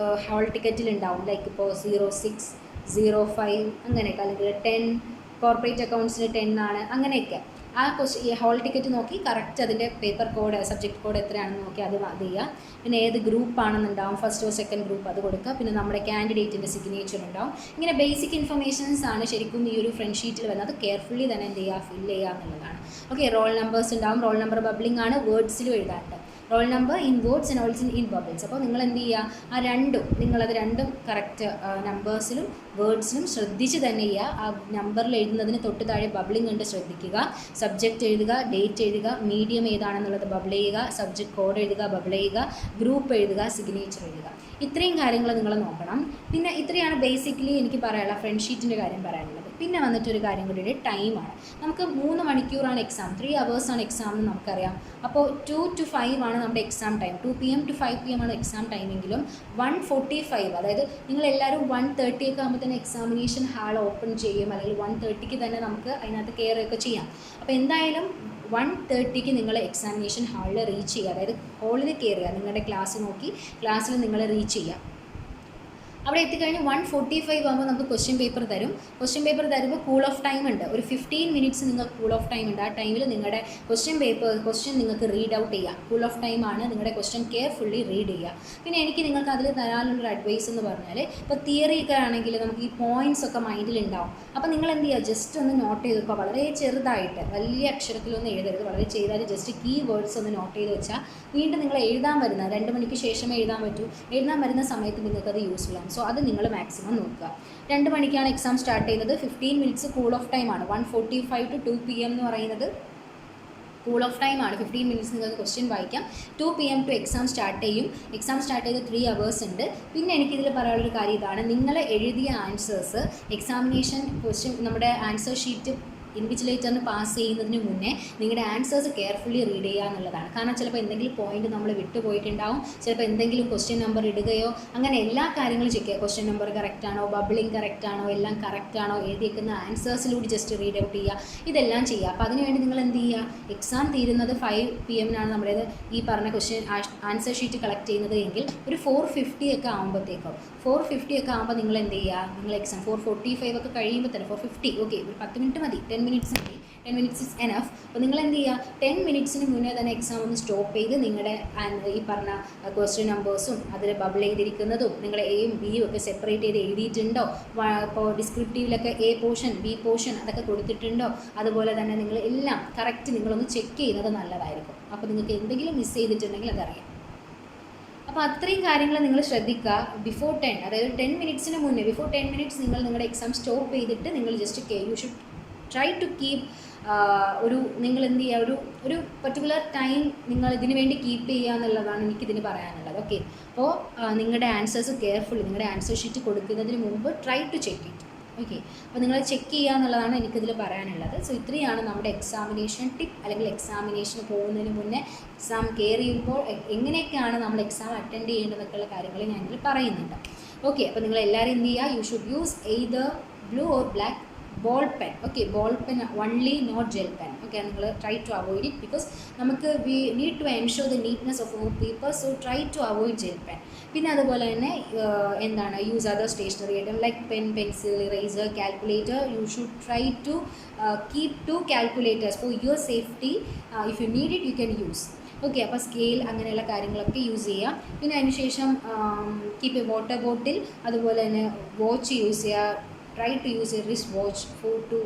[SPEAKER 1] ഹാൾ ടിക്കറ്റിൽ ഉണ്ടാവും. ലൈക്ക് ഇപ്പോൾ 06, 05 അങ്ങനെയൊക്കെ, അല്ലെങ്കിൽ 10 കോർപ്പറേറ്റ് അക്കൗണ്ട്സിന് 10 ആണ്, അങ്ങനെയൊക്കെ. ആ ഈ ഹോൾ ടിക്കറ്റ് നോക്കി കറക്റ്റ് അതിൻ്റെ പേപ്പർ കോഡ്, സബ്ജക്റ്റ് കോഡ് എത്രയാണെന്ന് നോക്കി അത് ചെയ്യുക. പിന്നെ ഏത് ഗ്രൂപ്പാണെന്നുണ്ടാവും, ഫസ്റ്റോ സെക്കൻഡ് ഗ്രൂപ്പ്, അത് കൊടുക്കുക. പിന്നെ നമ്മുടെ കാൻഡിഡേറ്റിൻ്റെ സിഗ്നേച്ചർ ഉണ്ടാവും. ഇങ്ങനെ ബേസിക് ഇൻഫർമേഷൻസ് ആണ് ശരിക്കും ഈ ഒരു ഫ്രണ്ട് ഷീറ്റിൽ വരുന്നത്. അത് കെയർഫുള്ളി തന്നെ എന്ത് ചെയ്യുക, ഫില്ല് ചെയ്യുക എന്നുള്ളതാണ്. ഓക്കെ, റോൾ നമ്പേഴ്സ് ഉണ്ടാവും. റോൾ നമ്പർ ബബ്ലിംഗ് ആണ്, വേർഡ്സിലും എഴുതാറുണ്ട്. Role number in words and also in bubbles. അപ്പോൾ നിങ്ങൾ എന്ത് ചെയ്യുക, നിങ്ങളത് രണ്ടും കറക്റ്റ് നമ്പേഴ്സിലും വേർഡ്സിലും ശ്രദ്ധിച്ച് തന്നെ ചെയ്യുക. ആ നമ്പറിൽ എഴുതുന്നതിന് തൊട്ട് താഴെ ബബ്ലിംഗ് ഉണ്ട്, ശ്രദ്ധിക്കുക. സബ്ജക്റ്റ് എഴുതുക, ഡേറ്റ് എഴുതുക, മീഡിയം ഏതാണെന്നുള്ളത് ബബിൾ ചെയ്യുക, സബ്ജക്റ്റ് കോഡ് എഴുതുക, ബബിൾ ചെയ്യുക, ഗ്രൂപ്പ് എഴുതുക, സിഗ്നേച്ചർ എഴുതുക. ഇത്രയും കാര്യങ്ങൾ നിങ്ങൾ നോക്കണം. പിന്നെ ഇത്രയാണ് ബേസിക്കലി എനിക്ക് പറയാനുള്ള ഫ്രണ്ട് ഷീറ്റിൻ്റെ കാര്യം പറയാനുള്ളത്. പിന്നെ വന്നിട്ടൊരു കാര്യം കൂടി, ടൈമാണ്. നമുക്ക് 3 മണിക്കൂറാണ് എക്സാം, 3 hours ആണ് എക്സാം എന്ന് നമുക്കറിയാം. അപ്പോൾ 2 to 5 ആണ് നമ്മുടെ exam time. 2 PM to 5 PM ആണ് എക്സാം ടൈമെങ്കിലും 1:45, അതായത് നിങ്ങളെല്ലാവരും 1:30 ഒക്കെ ആകുമ്പോൾ തന്നെ എക്സാമിനേഷൻ ഹാൾ ഓപ്പൺ ചെയ്യും, അല്ലെങ്കിൽ 1:30 തന്നെ നമുക്ക് അതിനകത്ത് കയറുകയൊക്കെ ചെയ്യാം. അപ്പോൾ എന്തായാലും 1:30 നിങ്ങൾ എക്സാമിനേഷൻ ഹാളിൽ റീച്ച് ചെയ്യുക, അതായത് ഹാളിൽ കയറുക, നിങ്ങളുടെ ക്ലാസ് നോക്കി ക്ലാസ്സിൽ നിങ്ങൾ റീച്ച് ചെയ്യുക. അവിടെ എത്തിക്കഴിഞ്ഞ് 1:45 ആകുമ്പോൾ നമുക്ക് ക്വസ്റ്റ്യൻ പേപ്പർ തരും. ക്വസ്റ്റ്യൻ പേപ്പർ തരുമ്പോൾ കൂൾ ഓഫ് ടൈം ഉണ്ട്, ഒരു 15 minutes നിങ്ങൾക്ക് കൂൾ ഓഫ് ടൈം ഉണ്ട്. ആ ടൈമിൽ നിങ്ങളുടെ ക്വസ്റ്റ്യൻ നിങ്ങൾക്ക് റീഡ് ഔട്ട് ചെയ്യാം. കൂൾ ഓഫ് ടൈം ആണ്, നിങ്ങളുടെ ക്വസ്റ്റ്യൻ കെയർഫുള്ളി റീഡ് ചെയ്യുക. പിന്നെ എനിക്ക് നിങ്ങൾക്ക് അതിൽ തരാനുള്ളൊരു അഡ്വൈസ് എന്ന് പറഞ്ഞാൽ, ഇപ്പോൾ തിയറി ഒക്കെ ആണെങ്കിൽ നമുക്ക് ഈ പോയിൻറ്റ്സ് ഒക്കെ മൈൻഡിലുണ്ടാവും. അപ്പോൾ നിങ്ങൾ എന്ത് ചെയ്യുക, ജസ്റ്റ് ഒന്ന് നോട്ട് ചെയ്ത് വെക്കുക, വളരെ ചെറുതായിട്ട്, വലിയ അക്ഷരത്തിലൊന്നും എഴുതരുത്, വളരെ ചെയ്താൽ ജസ്റ്റ് കീ വേർഡ്സ് ഒന്ന് നോട്ട് ചെയ്ത് വെച്ചാൽ വീണ്ടും നിങ്ങൾ എഴുതാൻ വരുന്ന 2 മണിക്ക് ശേഷമേ എഴുതാൻ പറ്റൂ, എഴുതാൻ വരുന്ന സമയത്ത് നിങ്ങൾക്കത് യൂസ്ഫുൾ ആണ്. സോ അത് നിങ്ങൾ മാക്സിമം നോക്കുക. 2 മണിക്കാണ് എക്സാം സ്റ്റാർട്ട് ചെയ്യുന്നത്. 15 minutes കൂൾ ഓഫ് ടൈമാണ്. 1:45 to 2 PM എന്ന് പറയുന്നത് കൂൾ ഓഫ് ടൈമാണ്. 15 minutes നിങ്ങൾക്ക് ക്വസ്റ്റ്യൻ വായിക്കാം. 2 PM to എക്സാം സ്റ്റാർട്ട് ചെയ്യും. എക്സാം സ്റ്റാർട്ട് ചെയ്ത് 3 hours ഉണ്ട്. പിന്നെ എനിക്കിതിൽ പറയാനുള്ളൊരു കാര്യം ഇതാണ്, നിങ്ങൾ എഴുതിയ ആൻസേഴ്സ് എക്സാമിനേഷൻ ക്വസ്റ്റ്യൻ നമ്മുടെ ആൻസർ ഷീറ്റ് ഇൻവിജിലേറ്ററിന് പാസ് ചെയ്യുന്നതിന് മുന്നേ നിങ്ങളുടെ ആൻസേഴ്സ് കെയർഫുള്ളി റീഡ് ചെയ്യുക എന്നുള്ളതാണ്. കാരണം ചിലപ്പോൾ എന്തെങ്കിലും പോയിന്റ് നമ്മൾ വിട്ടുപോയിട്ടുണ്ടാവും, ചിലപ്പോൾ എന്തെങ്കിലും ക്വസ്റ്റ്യൻ നമ്പർ ഇടുകയോ, അങ്ങനെ എല്ലാ കാര്യങ്ങളും ചെക്ക് ചെയ്യുക. ക്വസ്റ്റ്യൻ നമ്പർ കറക്റ്റ് ആണോ, ബബ്ലിംഗ് കറക്റ്റ് ആണോ, എല്ലാം കറക്റ്റ് ആണോ, എഴുതിയേക്കുന്ന ആൻസേഴ്സിലൂടെ ജസ്റ്റ് റീഡ് ഔട്ട് ചെയ്യുക, ഇതെല്ലാം ചെയ്യുക. അപ്പോൾ അതിനുവേണ്ടി നിങ്ങൾ എന്ത് ചെയ്യുക, എക്സാം തീരുന്നത് 5 PM നമ്മുടേത് ഈ പറഞ്ഞ ക്വസ്റ്റ്യൻ ആൻസർ ഷീറ്റ് കളക്ട് ചെയ്യുന്നത് എങ്കിൽ ഒരു 4:50 ഒക്കെ ആകുമ്പോഴത്തേക്കോ, 4:50 ഒക്കെ ആകുമ്പോൾ നിങ്ങൾ എന്ത് ചെയ്യുക, നിങ്ങൾ എക്സാം 4:45 ഒക്കെ കഴിയുമ്പോൾ തന്നെ 4:50 ഓക്കെ, ഒരു 10 minutes മതി, 10 minutes മതി, 10 minutes is enough. അപ്പോൾ നിങ്ങൾ എന്ത് ചെയ്യുക, 10 minutes മുന്നേ തന്നെ എക്സാം ഒന്ന് സ്റ്റോപ്പ് ചെയ്ത് നിങ്ങളുടെ ഈ പറഞ്ഞ ക്വസ്റ്റ്യൻ നമ്പേഴ്സും അതിൽ ബബിൾ ചെയ്തിരിക്കുന്നതും നിങ്ങൾ എയും ബിയും ഒക്കെ സെപ്പറേറ്റ് ചെയ്ത് എഴുതിയിട്ടുണ്ടോ, ഇപ്പോൾ ഡിസ്ക്രിപ്റ്റീവിലൊക്കെ A പോർഷൻ B പോർഷൻ അതൊക്കെ കൊടുത്തിട്ടുണ്ടോ, അതുപോലെ തന്നെ നിങ്ങൾ എല്ലാം കറക്റ്റ് നിങ്ങളൊന്ന് ചെക്ക് ചെയ്യുന്നത് നല്ലതായിരിക്കും. അപ്പോൾ നിങ്ങൾക്ക് എന്തെങ്കിലും മിസ് ചെയ്തിട്ടുണ്ടെങ്കിൽ അതറിയാം. അപ്പോൾ അത്രയും കാര്യങ്ങൾ നിങ്ങൾ ശ്രദ്ധിക്കുക. ബിഫോർ 10, അതായത് 10 minutes മുന്നേ, ബിഫോർ 10 minutes നിങ്ങൾ നിങ്ങളുടെ എക്സാം സ്റ്റോപ്പ് ചെയ്തിട്ട് നിങ്ങൾ just you should try to keep നിങ്ങൾ എന്ത് ചെയ്യുക, ഒരു പർട്ടിക്കുലർ ടൈം നിങ്ങൾ ഇതിനു വേണ്ടി കീപ്പ് ചെയ്യുക എന്നുള്ളതാണ് എനിക്കിതിന് പറയാനുള്ളത്. ഓക്കെ, അപ്പോൾ നിങ്ങളുടെ ആൻസേഴ്സ് കെയർഫുള്ളി നിങ്ങളുടെ ആൻസർ ഷീറ്റ് കൊടുക്കുന്നതിന് മുമ്പ് try to check it. Okay, അപ്പോൾ നിങ്ങൾ ചെക്ക് ചെയ്യുക എന്നുള്ളതാണ് എനിക്കിതിൽ പറയാനുള്ളത്. സോ ഇത്രയാണ് നമ്മുടെ എക്സാമിനേഷൻ ടിപ്പ്, അല്ലെങ്കിൽ എക്സാമിനേഷന് പോകുന്നതിന് മുന്നേ എക്സാം കെയർ ചെയ്യുമ്പോൾ എങ്ങനെയൊക്കെയാണ് നമ്മൾ എക്സാം അറ്റൻഡ് ചെയ്യേണ്ടതൊക്കെയുള്ള കാര്യങ്ങൾ ഞാനിതിൽ പറയുന്നുണ്ട്. ഓക്കെ, അപ്പോൾ നിങ്ങൾ എല്ലാവരും എന്ത് ചെയ്യുക, you should use either blue or black ball pen. Okay, ball pen only, not gel pen. Okay, നിങ്ങൾ try to avoid it because നമുക്ക് we need to ensure the neatness of our paper. So try to avoid gel pen. പിന്നെ അതുപോലെ തന്നെ എന്താണ്, use other stationery item like pen, pencil, eraser, calculator. You should try to keep 2 calculators for your safety. If you need it you can use. Okay, അപ്പോൾ scale അങ്ങനെയുള്ള കാര്യങ്ങളൊക്കെ use ചെയ്യാം. പിന്നെ അതിനുശേഷം കീപ്പ് എ വാട്ടർ ബോട്ടിൽ, അതുപോലെ തന്നെ watch use ചെയ്യുക. Try to use a wrist watch for to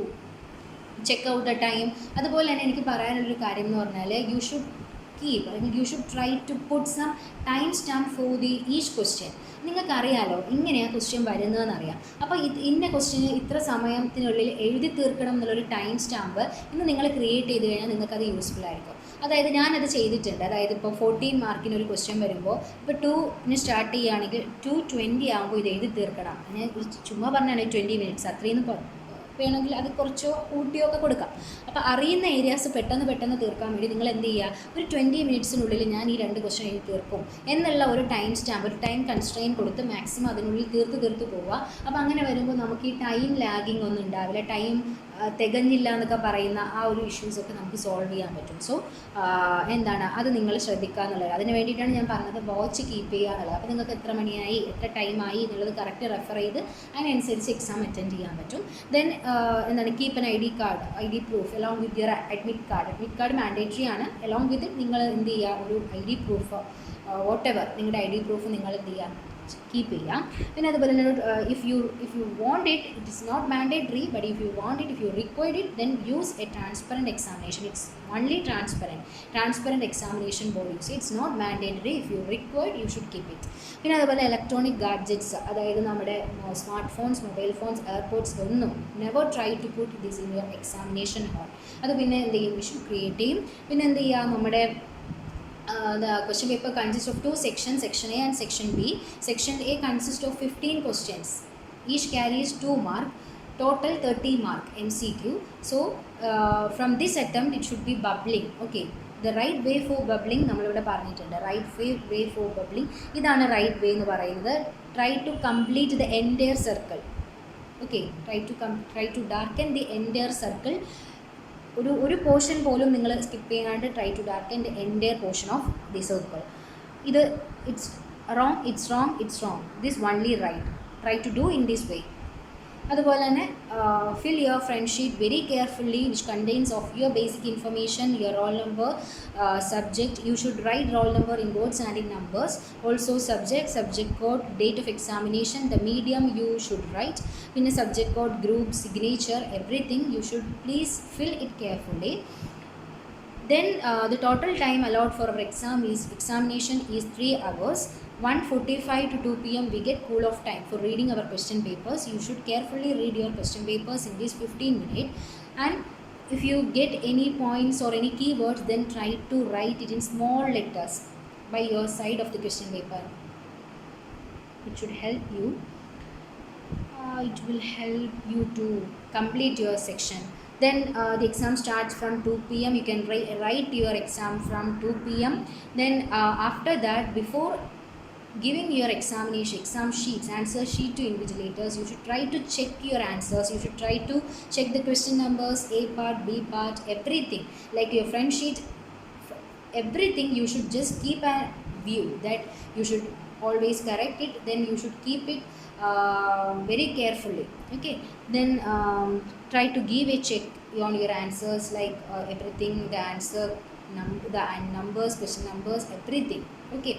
[SPEAKER 1] check out the time. അതുപോലെ തന്നെ എനിക്ക് പറയാനുള്ളൊരു കാര്യം എന്ന് പറഞ്ഞാൽ യു ഷുഡ് കീപ്പ്, അല്ലെങ്കിൽ you should try to put some time stamp for the each question. നിങ്ങൾക്കറിയാലോ ഇങ്ങനെയാണ് ക്വസ്റ്റ്യൻ വരുന്നതെന്നറിയാം. അപ്പോൾ ഇന്ന ക്വസ്റ്റ്യന് ഇത്ര സമയത്തിനുള്ളിൽ എഴുതി തീർക്കണം എന്നുള്ളൊരു ടൈം സ്റ്റാമ്പ് ഇന്ന് നിങ്ങൾ ക്രിയേറ്റ് ചെയ്ത് കഴിഞ്ഞാൽ നിങ്ങൾക്കത് യൂസ്ഫുൾ ആയിരിക്കും. അതായത് ഞാനത് ചെയ്തിട്ടുണ്ട്. അതായത് ഇപ്പോൾ 14 മാർക്കിന് ഒരു ക്വസ്റ്റ്യൻ വരുമ്പോൾ ഇപ്പോൾ 2 സ്റ്റാർട്ട് ചെയ്യുകയാണെങ്കിൽ 2:20 ആകുമ്പോൾ ഇത് എഴുതി തീർക്കണം. ഞാൻ ചുമ്മാ പറഞ്ഞാണ് 20 മിനിറ്റ്സ് അത്രയും വേണമെങ്കിൽ അത് കുറച്ചോ കൂട്ടിയോ ഒക്കെ കൊടുക്കാം. അപ്പോൾ അറിയുന്ന ഏരിയാസ് പെട്ടെന്ന് തീർക്കാൻ വേണ്ടി നിങ്ങൾ എന്ത് ചെയ്യുക, ഒരു 20 മിനിറ്റ്സിനുള്ളിൽ ഞാൻ ഈ 2 ക്വസ്റ്റ്യൻ എഴുതി തീർക്കും എന്നുള്ള ഒരു ടൈം സ്റ്റാമ്പ്, ഒരു ടൈം കൺസ്ട്രെയിൻ കൊടുത്ത് മാക്സിമം അതിനുള്ളിൽ തീർത്ത് പോവുക. അപ്പോൾ അങ്ങനെ വരുമ്പോൾ നമുക്ക് ഈ ടൈം ലാഗിങ് ഒന്നും ഉണ്ടാവില്ല, ടൈം തികഞ്ഞില്ല എന്നൊക്കെ പറയുന്ന ആ ഒരു ഇഷ്യൂസൊക്കെ നമുക്ക് സോൾവ് ചെയ്യാൻ പറ്റും. സോ എന്താണ് അത് നിങ്ങൾ ശ്രദ്ധിക്കുക എന്നുള്ളത്. അതിന് വേണ്ടിയിട്ടാണ് ഞാൻ പറഞ്ഞത് വാച്ച് കീപ്പ് ചെയ്യുക എന്നുള്ളത്. അപ്പോൾ നിങ്ങൾക്ക് എത്ര മണിയായി എത്ര ടൈമായി എന്നുള്ളത് കറക്റ്റ് റെഫർ ചെയ്ത് അതിനനുസരിച്ച് എക്സാം അറ്റൻഡ് ചെയ്യാൻ പറ്റും. ദെൻ എന്താണ് keep an ID proof along with your admit card mandatory ആണ്. അലോങ് വിത്ത് ഇറ്റ് നിങ്ങൾ എന്ത് ചെയ്യുക, ഒരു ID പ്രൂഫ് whatever നിങ്ങളുടെ ID പ്രൂഫ് നിങ്ങൾ എന്ത് ചെയ്യുക, കീപ്പ് ചെയ്യാം. പിന്നെ അതുപോലെ തന്നെ if you want it is not mandatory, but if you want it, if you required it, then use a transparent examination. It's only transparent examination board use. It's not mandatory. If you required U should keep it. പിന്നെ അതുപോലെ electronic gadgets, അതായത് നമ്മുടെ smart phones, mobile phones, airpods ഒന്നും never try to put this in your examination hall. അത് പിന്നെ എന്ത് ചെയ്യും, we should create ചെയ്യും. പിന്നെ എന്ത് ചെയ്യുക, നമ്മുടെ the question paper consists of 2 sections, section A and section B. Section A consists of 15 questions. Each carries 2 mark. Total 30 mark MCQ. So from this attempt it should be bubbling. Okay. The right way for bubbling നമ്മളിവിടെ പറഞ്ഞിട്ടുണ്ട്. Right way for bubbling. ഇതാണ് right way എന്ന് പറയുന്നത്. Try to complete the entire circle. Okay. Try to darken the entire circle. ഒരു portion പോലും നിങ്ങൾ സ്കിപ്പ് ചെയ്യാണ്ട് try to darken the entire portion of the circle. ഇത് it's wrong this only right. Try to do in this way. അതുപോലെ തന്നെ fill your front sheet very carefully which contains of your basic information, your roll number, subject. You should write roll number in words and in numbers. Also subject code, date of examination, the medium you should write. പിന്നെ subject code, group, signature, everything you should please fill it carefully. Then the total time allowed for our examination is 3 hours. 1:45 to 2 p.m. we get cool off time for reading our question papers. You should carefully read your question papers in this 15 minutes, and if you get any points or any keywords, then try to write it in small letters by your side of the question paper. It should help you. It will help you to complete your section. Then the exam starts from 2 p.m. You can write your exam from 2 p.m. Then after that, before giving your exam sheets, answer sheet to invigilators, you should try to check your answers. You should try to check the question numbers, A part, B part, everything, like your front sheet, everything. You should just keep a view that you should always correct it. Then you should keep it very carefully. Okay. Then try to give a check on your answers, like everything, the answer, the numbers, question numbers, everything. Okay.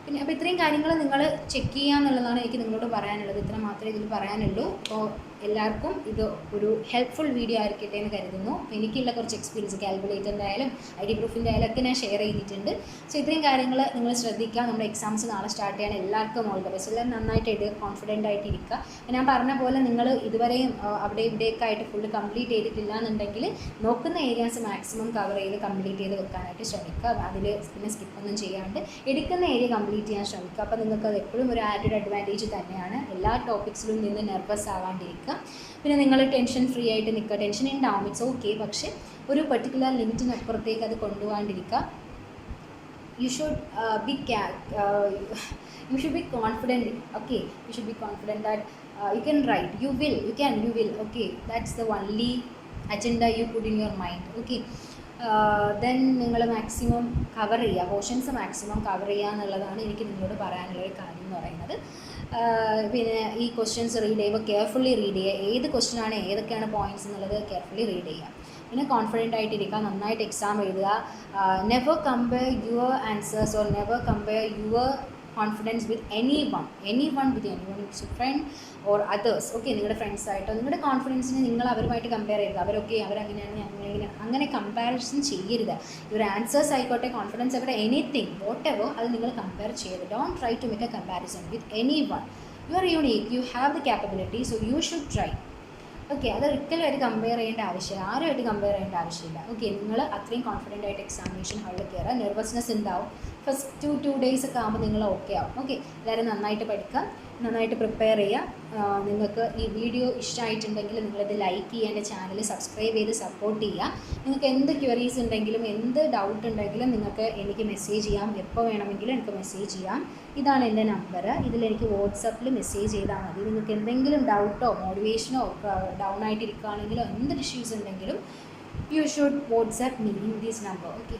[SPEAKER 1] പിന്നെ അപ്പോൾ ഇത്രയും കാര്യങ്ങൾ നിങ്ങൾ check ചെയ്യുക എന്നുള്ളതാണ് എനിക്ക് നിങ്ങളോട് പറയാനുള്ളത്. ഇത്ര മാത്രമേ ഇതിൽ പറയാനുള്ളൂ. അപ്പോൾ എല്ലാവർക്കും ഇത് ഒരു ഹെൽപ്ഫുൾ വീഡിയോ ആയിരിക്കട്ടെ എന്ന് കരുതുന്നു. എനിക്കുള്ള കുറച്ച് എക്സ്പീരിയൻസ് കാൽക്കുലേറ്ററിൻ്റെ ആയാലും ID പ്രൂഫിൻ്റെ ആയാലും ഒക്കെ ഞാൻ ഷെയർ ചെയ്തിട്ടുണ്ട്. സോ ഇത്രയും കാര്യങ്ങൾ നിങ്ങൾ ശ്രദ്ധിക്കുക. നമ്മുടെ എക്സാംസ് നാളെ സ്റ്റാർട്ട് ചെയ്യാൻ എല്ലാവർക്കും ഓൾ ദ ബെസ്റ്റ്. എല്ലാവരും നന്നായിട്ട് കോൺഫിഡൻ്റ് ആയിട്ട് ഇരിക്കുക. ഞാൻ പറഞ്ഞ പോലെ നിങ്ങൾ ഇതുവരെയും അവിടെ ഇവിടെയൊക്കെ ആയിട്ട് ഫുള്ള് കംപ്ലീറ്റ് ചെയ്തിട്ടില്ല എന്നുണ്ടെങ്കിൽ നോക്കുന്ന ഏരിയാസ് മാക്സിമം കവർ ചെയ്ത് കംപ്ലീറ്റ് ചെയ്ത് വെക്കാനായിട്ട് ശ്രമിക്കുക. അതിൽ പിന്നെ സ്കിപ്പൊന്നും ചെയ്യാണ്ട് എടുക്കുന്ന ഏരിയ കംപ്ലീറ്റ് ചെയ്യാൻ ശ്രമിക്കുക. അപ്പോൾ നിങ്ങൾക്ക് അത് എപ്പോഴും ഒരു ആഡഡ് അഡ്വാൻറ്റേജ് തന്നെയാണ്. എല്ലാ ടോപ്പിക്സിലും നിന്ന് നെർവസ് ആവാണ്ടിരിക്കുക. പിന്നെ നിങ്ങൾ ടെൻഷൻ ഫ്രീ ആയിട്ട് നിൽക്കുക. ടെൻഷൻ ഉണ്ടാവും, ഇറ്റ്സ് ഓക്കെ. പക്ഷേ ഒരു പെർട്ടിക്കുലർ ലിമിറ്റിനപ്പുറത്തേക്ക് അത് കൊണ്ടുപോകാണ്ടിരിക്കുക. you should be confident. Okay, you should be confident that you can write, you will. Okay, that's the only agenda you put in your mind. Okay. Then നിങ്ങൾ maximum cover ചെയ്യുക, portions maximum cover ചെയ്യുക എന്നുള്ളതാണ് എനിക്ക് നിങ്ങളോട് പറയാനുള്ളൊരു കാര്യം എന്ന് പറയുന്നത്. പിന്നെ ഈ ക്വസ്റ്റ്യൻസ് റീഡ് ചെയ്യുമ്പോൾ കെയർഫുള്ളി റീഡ് ചെയ്യുക. ഏത് ക്വസ്റ്റ്യനാണ് ഏതൊക്കെയാണ് പോയിൻറ്റ്സ് എന്നുള്ളത് കെയർഫുള്ളി റീഡ് ചെയ്യുക. പിന്നെ കോൺഫിഡൻ്റ് ആയിട്ടിരിക്കുക, നന്നായിട്ട് എക്സാം എഴുതുക. Never compare your answers or never compare your confidence with any one it's you front or others. Okay, നിങ്ങളുടെ ഫ്രണ്ട്സായിട്ടോ നിങ്ങളുടെ കോൺഫിഡൻസിനെ നിങ്ങൾ അവരുമായിട്ട് കമ്പയർ ചെയ്യരുത്. അവരങ്ങനെയാണ് ഞങ്ങളിങ്ങനെ അങ്ങനെ കമ്പാരിസൺ ചെയ്യരുത്. യുവർ ആൻസേഴ്സ് ആയിക്കോട്ടെ, കോൺഫിഡൻസ് ആയിക്കോട്ടെ, എനിത്തിങ് വാട്ട് എവർ, അത് നിങ്ങൾ കമ്പയർ ചെയ്യരുത്. Don't try to make a comparison with any one. You are unique, you have the capability, so you should try. Okay, അത് ഒരിക്കലും ആയിട്ട് കമ്പയർ ചെയ്യേണ്ട ആവശ്യമില്ല, ആരുമായിട്ട് കമ്പയർ ചെയ്യേണ്ട ആവശ്യമില്ല. ഓക്കെ, നിങ്ങൾ അത്രയും കോൺഫിഡൻ്റ് ആയിട്ട് എക്സാമിനേഷൻ ഹാളിൽ കയറുക. നെർവസ്നെസ് ഉണ്ടാവും, ഫസ്റ്റ് 2 days ഒക്കെ ആകുമ്പോൾ നിങ്ങൾ ഓക്കെ ആവും. ഓക്കെ, എല്ലാവരും നന്നായിട്ട് പഠിക്കുക, നന്നായിട്ട് പ്രിപ്പയർ ചെയ്യുക. നിങ്ങൾക്ക് ഈ വീഡിയോ ഇഷ്ടമായിട്ടുണ്ടെങ്കിൽ നിങ്ങളിത് ലൈക്ക് ചെയ്യുക, എൻ്റെ ചാനൽ സബ്സ്ക്രൈബ് ചെയ്ത് സപ്പോർട്ട് ചെയ്യുക. നിങ്ങൾക്ക് എന്ത് ക്വയറീസ് ഉണ്ടെങ്കിലും എന്ത് ഡൗട്ട് ഉണ്ടെങ്കിലും നിങ്ങൾക്ക് എനിക്ക് മെസ്സേജ് ചെയ്യാം, എപ്പോൾ വേണമെങ്കിലും എനിക്ക് മെസ്സേജ് ചെയ്യാം. ഇതാണ് എൻ്റെ നമ്പർ. ഇതിലെനിക്ക് വാട്സപ്പിൽ മെസ്സേജ് ചെയ്താൽ മതി. നിങ്ങൾക്ക് എന്തെങ്കിലും ഡൗട്ടോ മോട്ടിവേഷനോ ഡൗൺ ആയിട്ടിരിക്കുകയാണെങ്കിലോ എന്ത് ഇഷ്യൂസ് ഉണ്ടെങ്കിലും you should WhatsApp me in this number. Okay,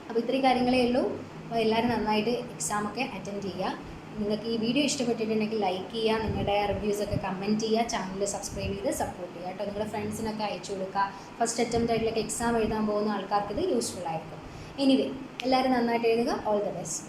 [SPEAKER 1] അപ്പോൾ ഇത്രയും കാര്യങ്ങളേ ഉള്ളൂ. അപ്പോൾ എല്ലാവരും നന്നായിട്ട് എക്സാമൊക്കെ അറ്റൻഡ് ചെയ്യുക. നിങ്ങൾക്ക് ഈ വീഡിയോ ഇഷ്ടപ്പെട്ടിട്ടുണ്ടെങ്കിൽ ലൈക്ക് ചെയ്യുക, നിങ്ങളുടെ റിവ്യൂസൊക്കെ കമൻറ്റ് ചെയ്യുക, ചാനൽ സബ്സ്ക്രൈബ് ചെയ്ത് സപ്പോർട്ട് ചെയ്യുക കേട്ടോ. നിങ്ങളുടെ ഫ്രണ്ട്സിനൊക്കെ അയച്ചു കൊടുക്കുക. ഫസ്റ്റ് അറ്റംപ്റ്റ് ആയിട്ടുള്ള എക്സാം എഴുതാൻ പോകുന്ന ആൾക്കാർക്ക് ഇത് യൂസ്ഫുൾ ആയിരിക്കും. എനിവേ, എല്ലാവരും നന്നായിട്ട് എഴുതുക. All the best.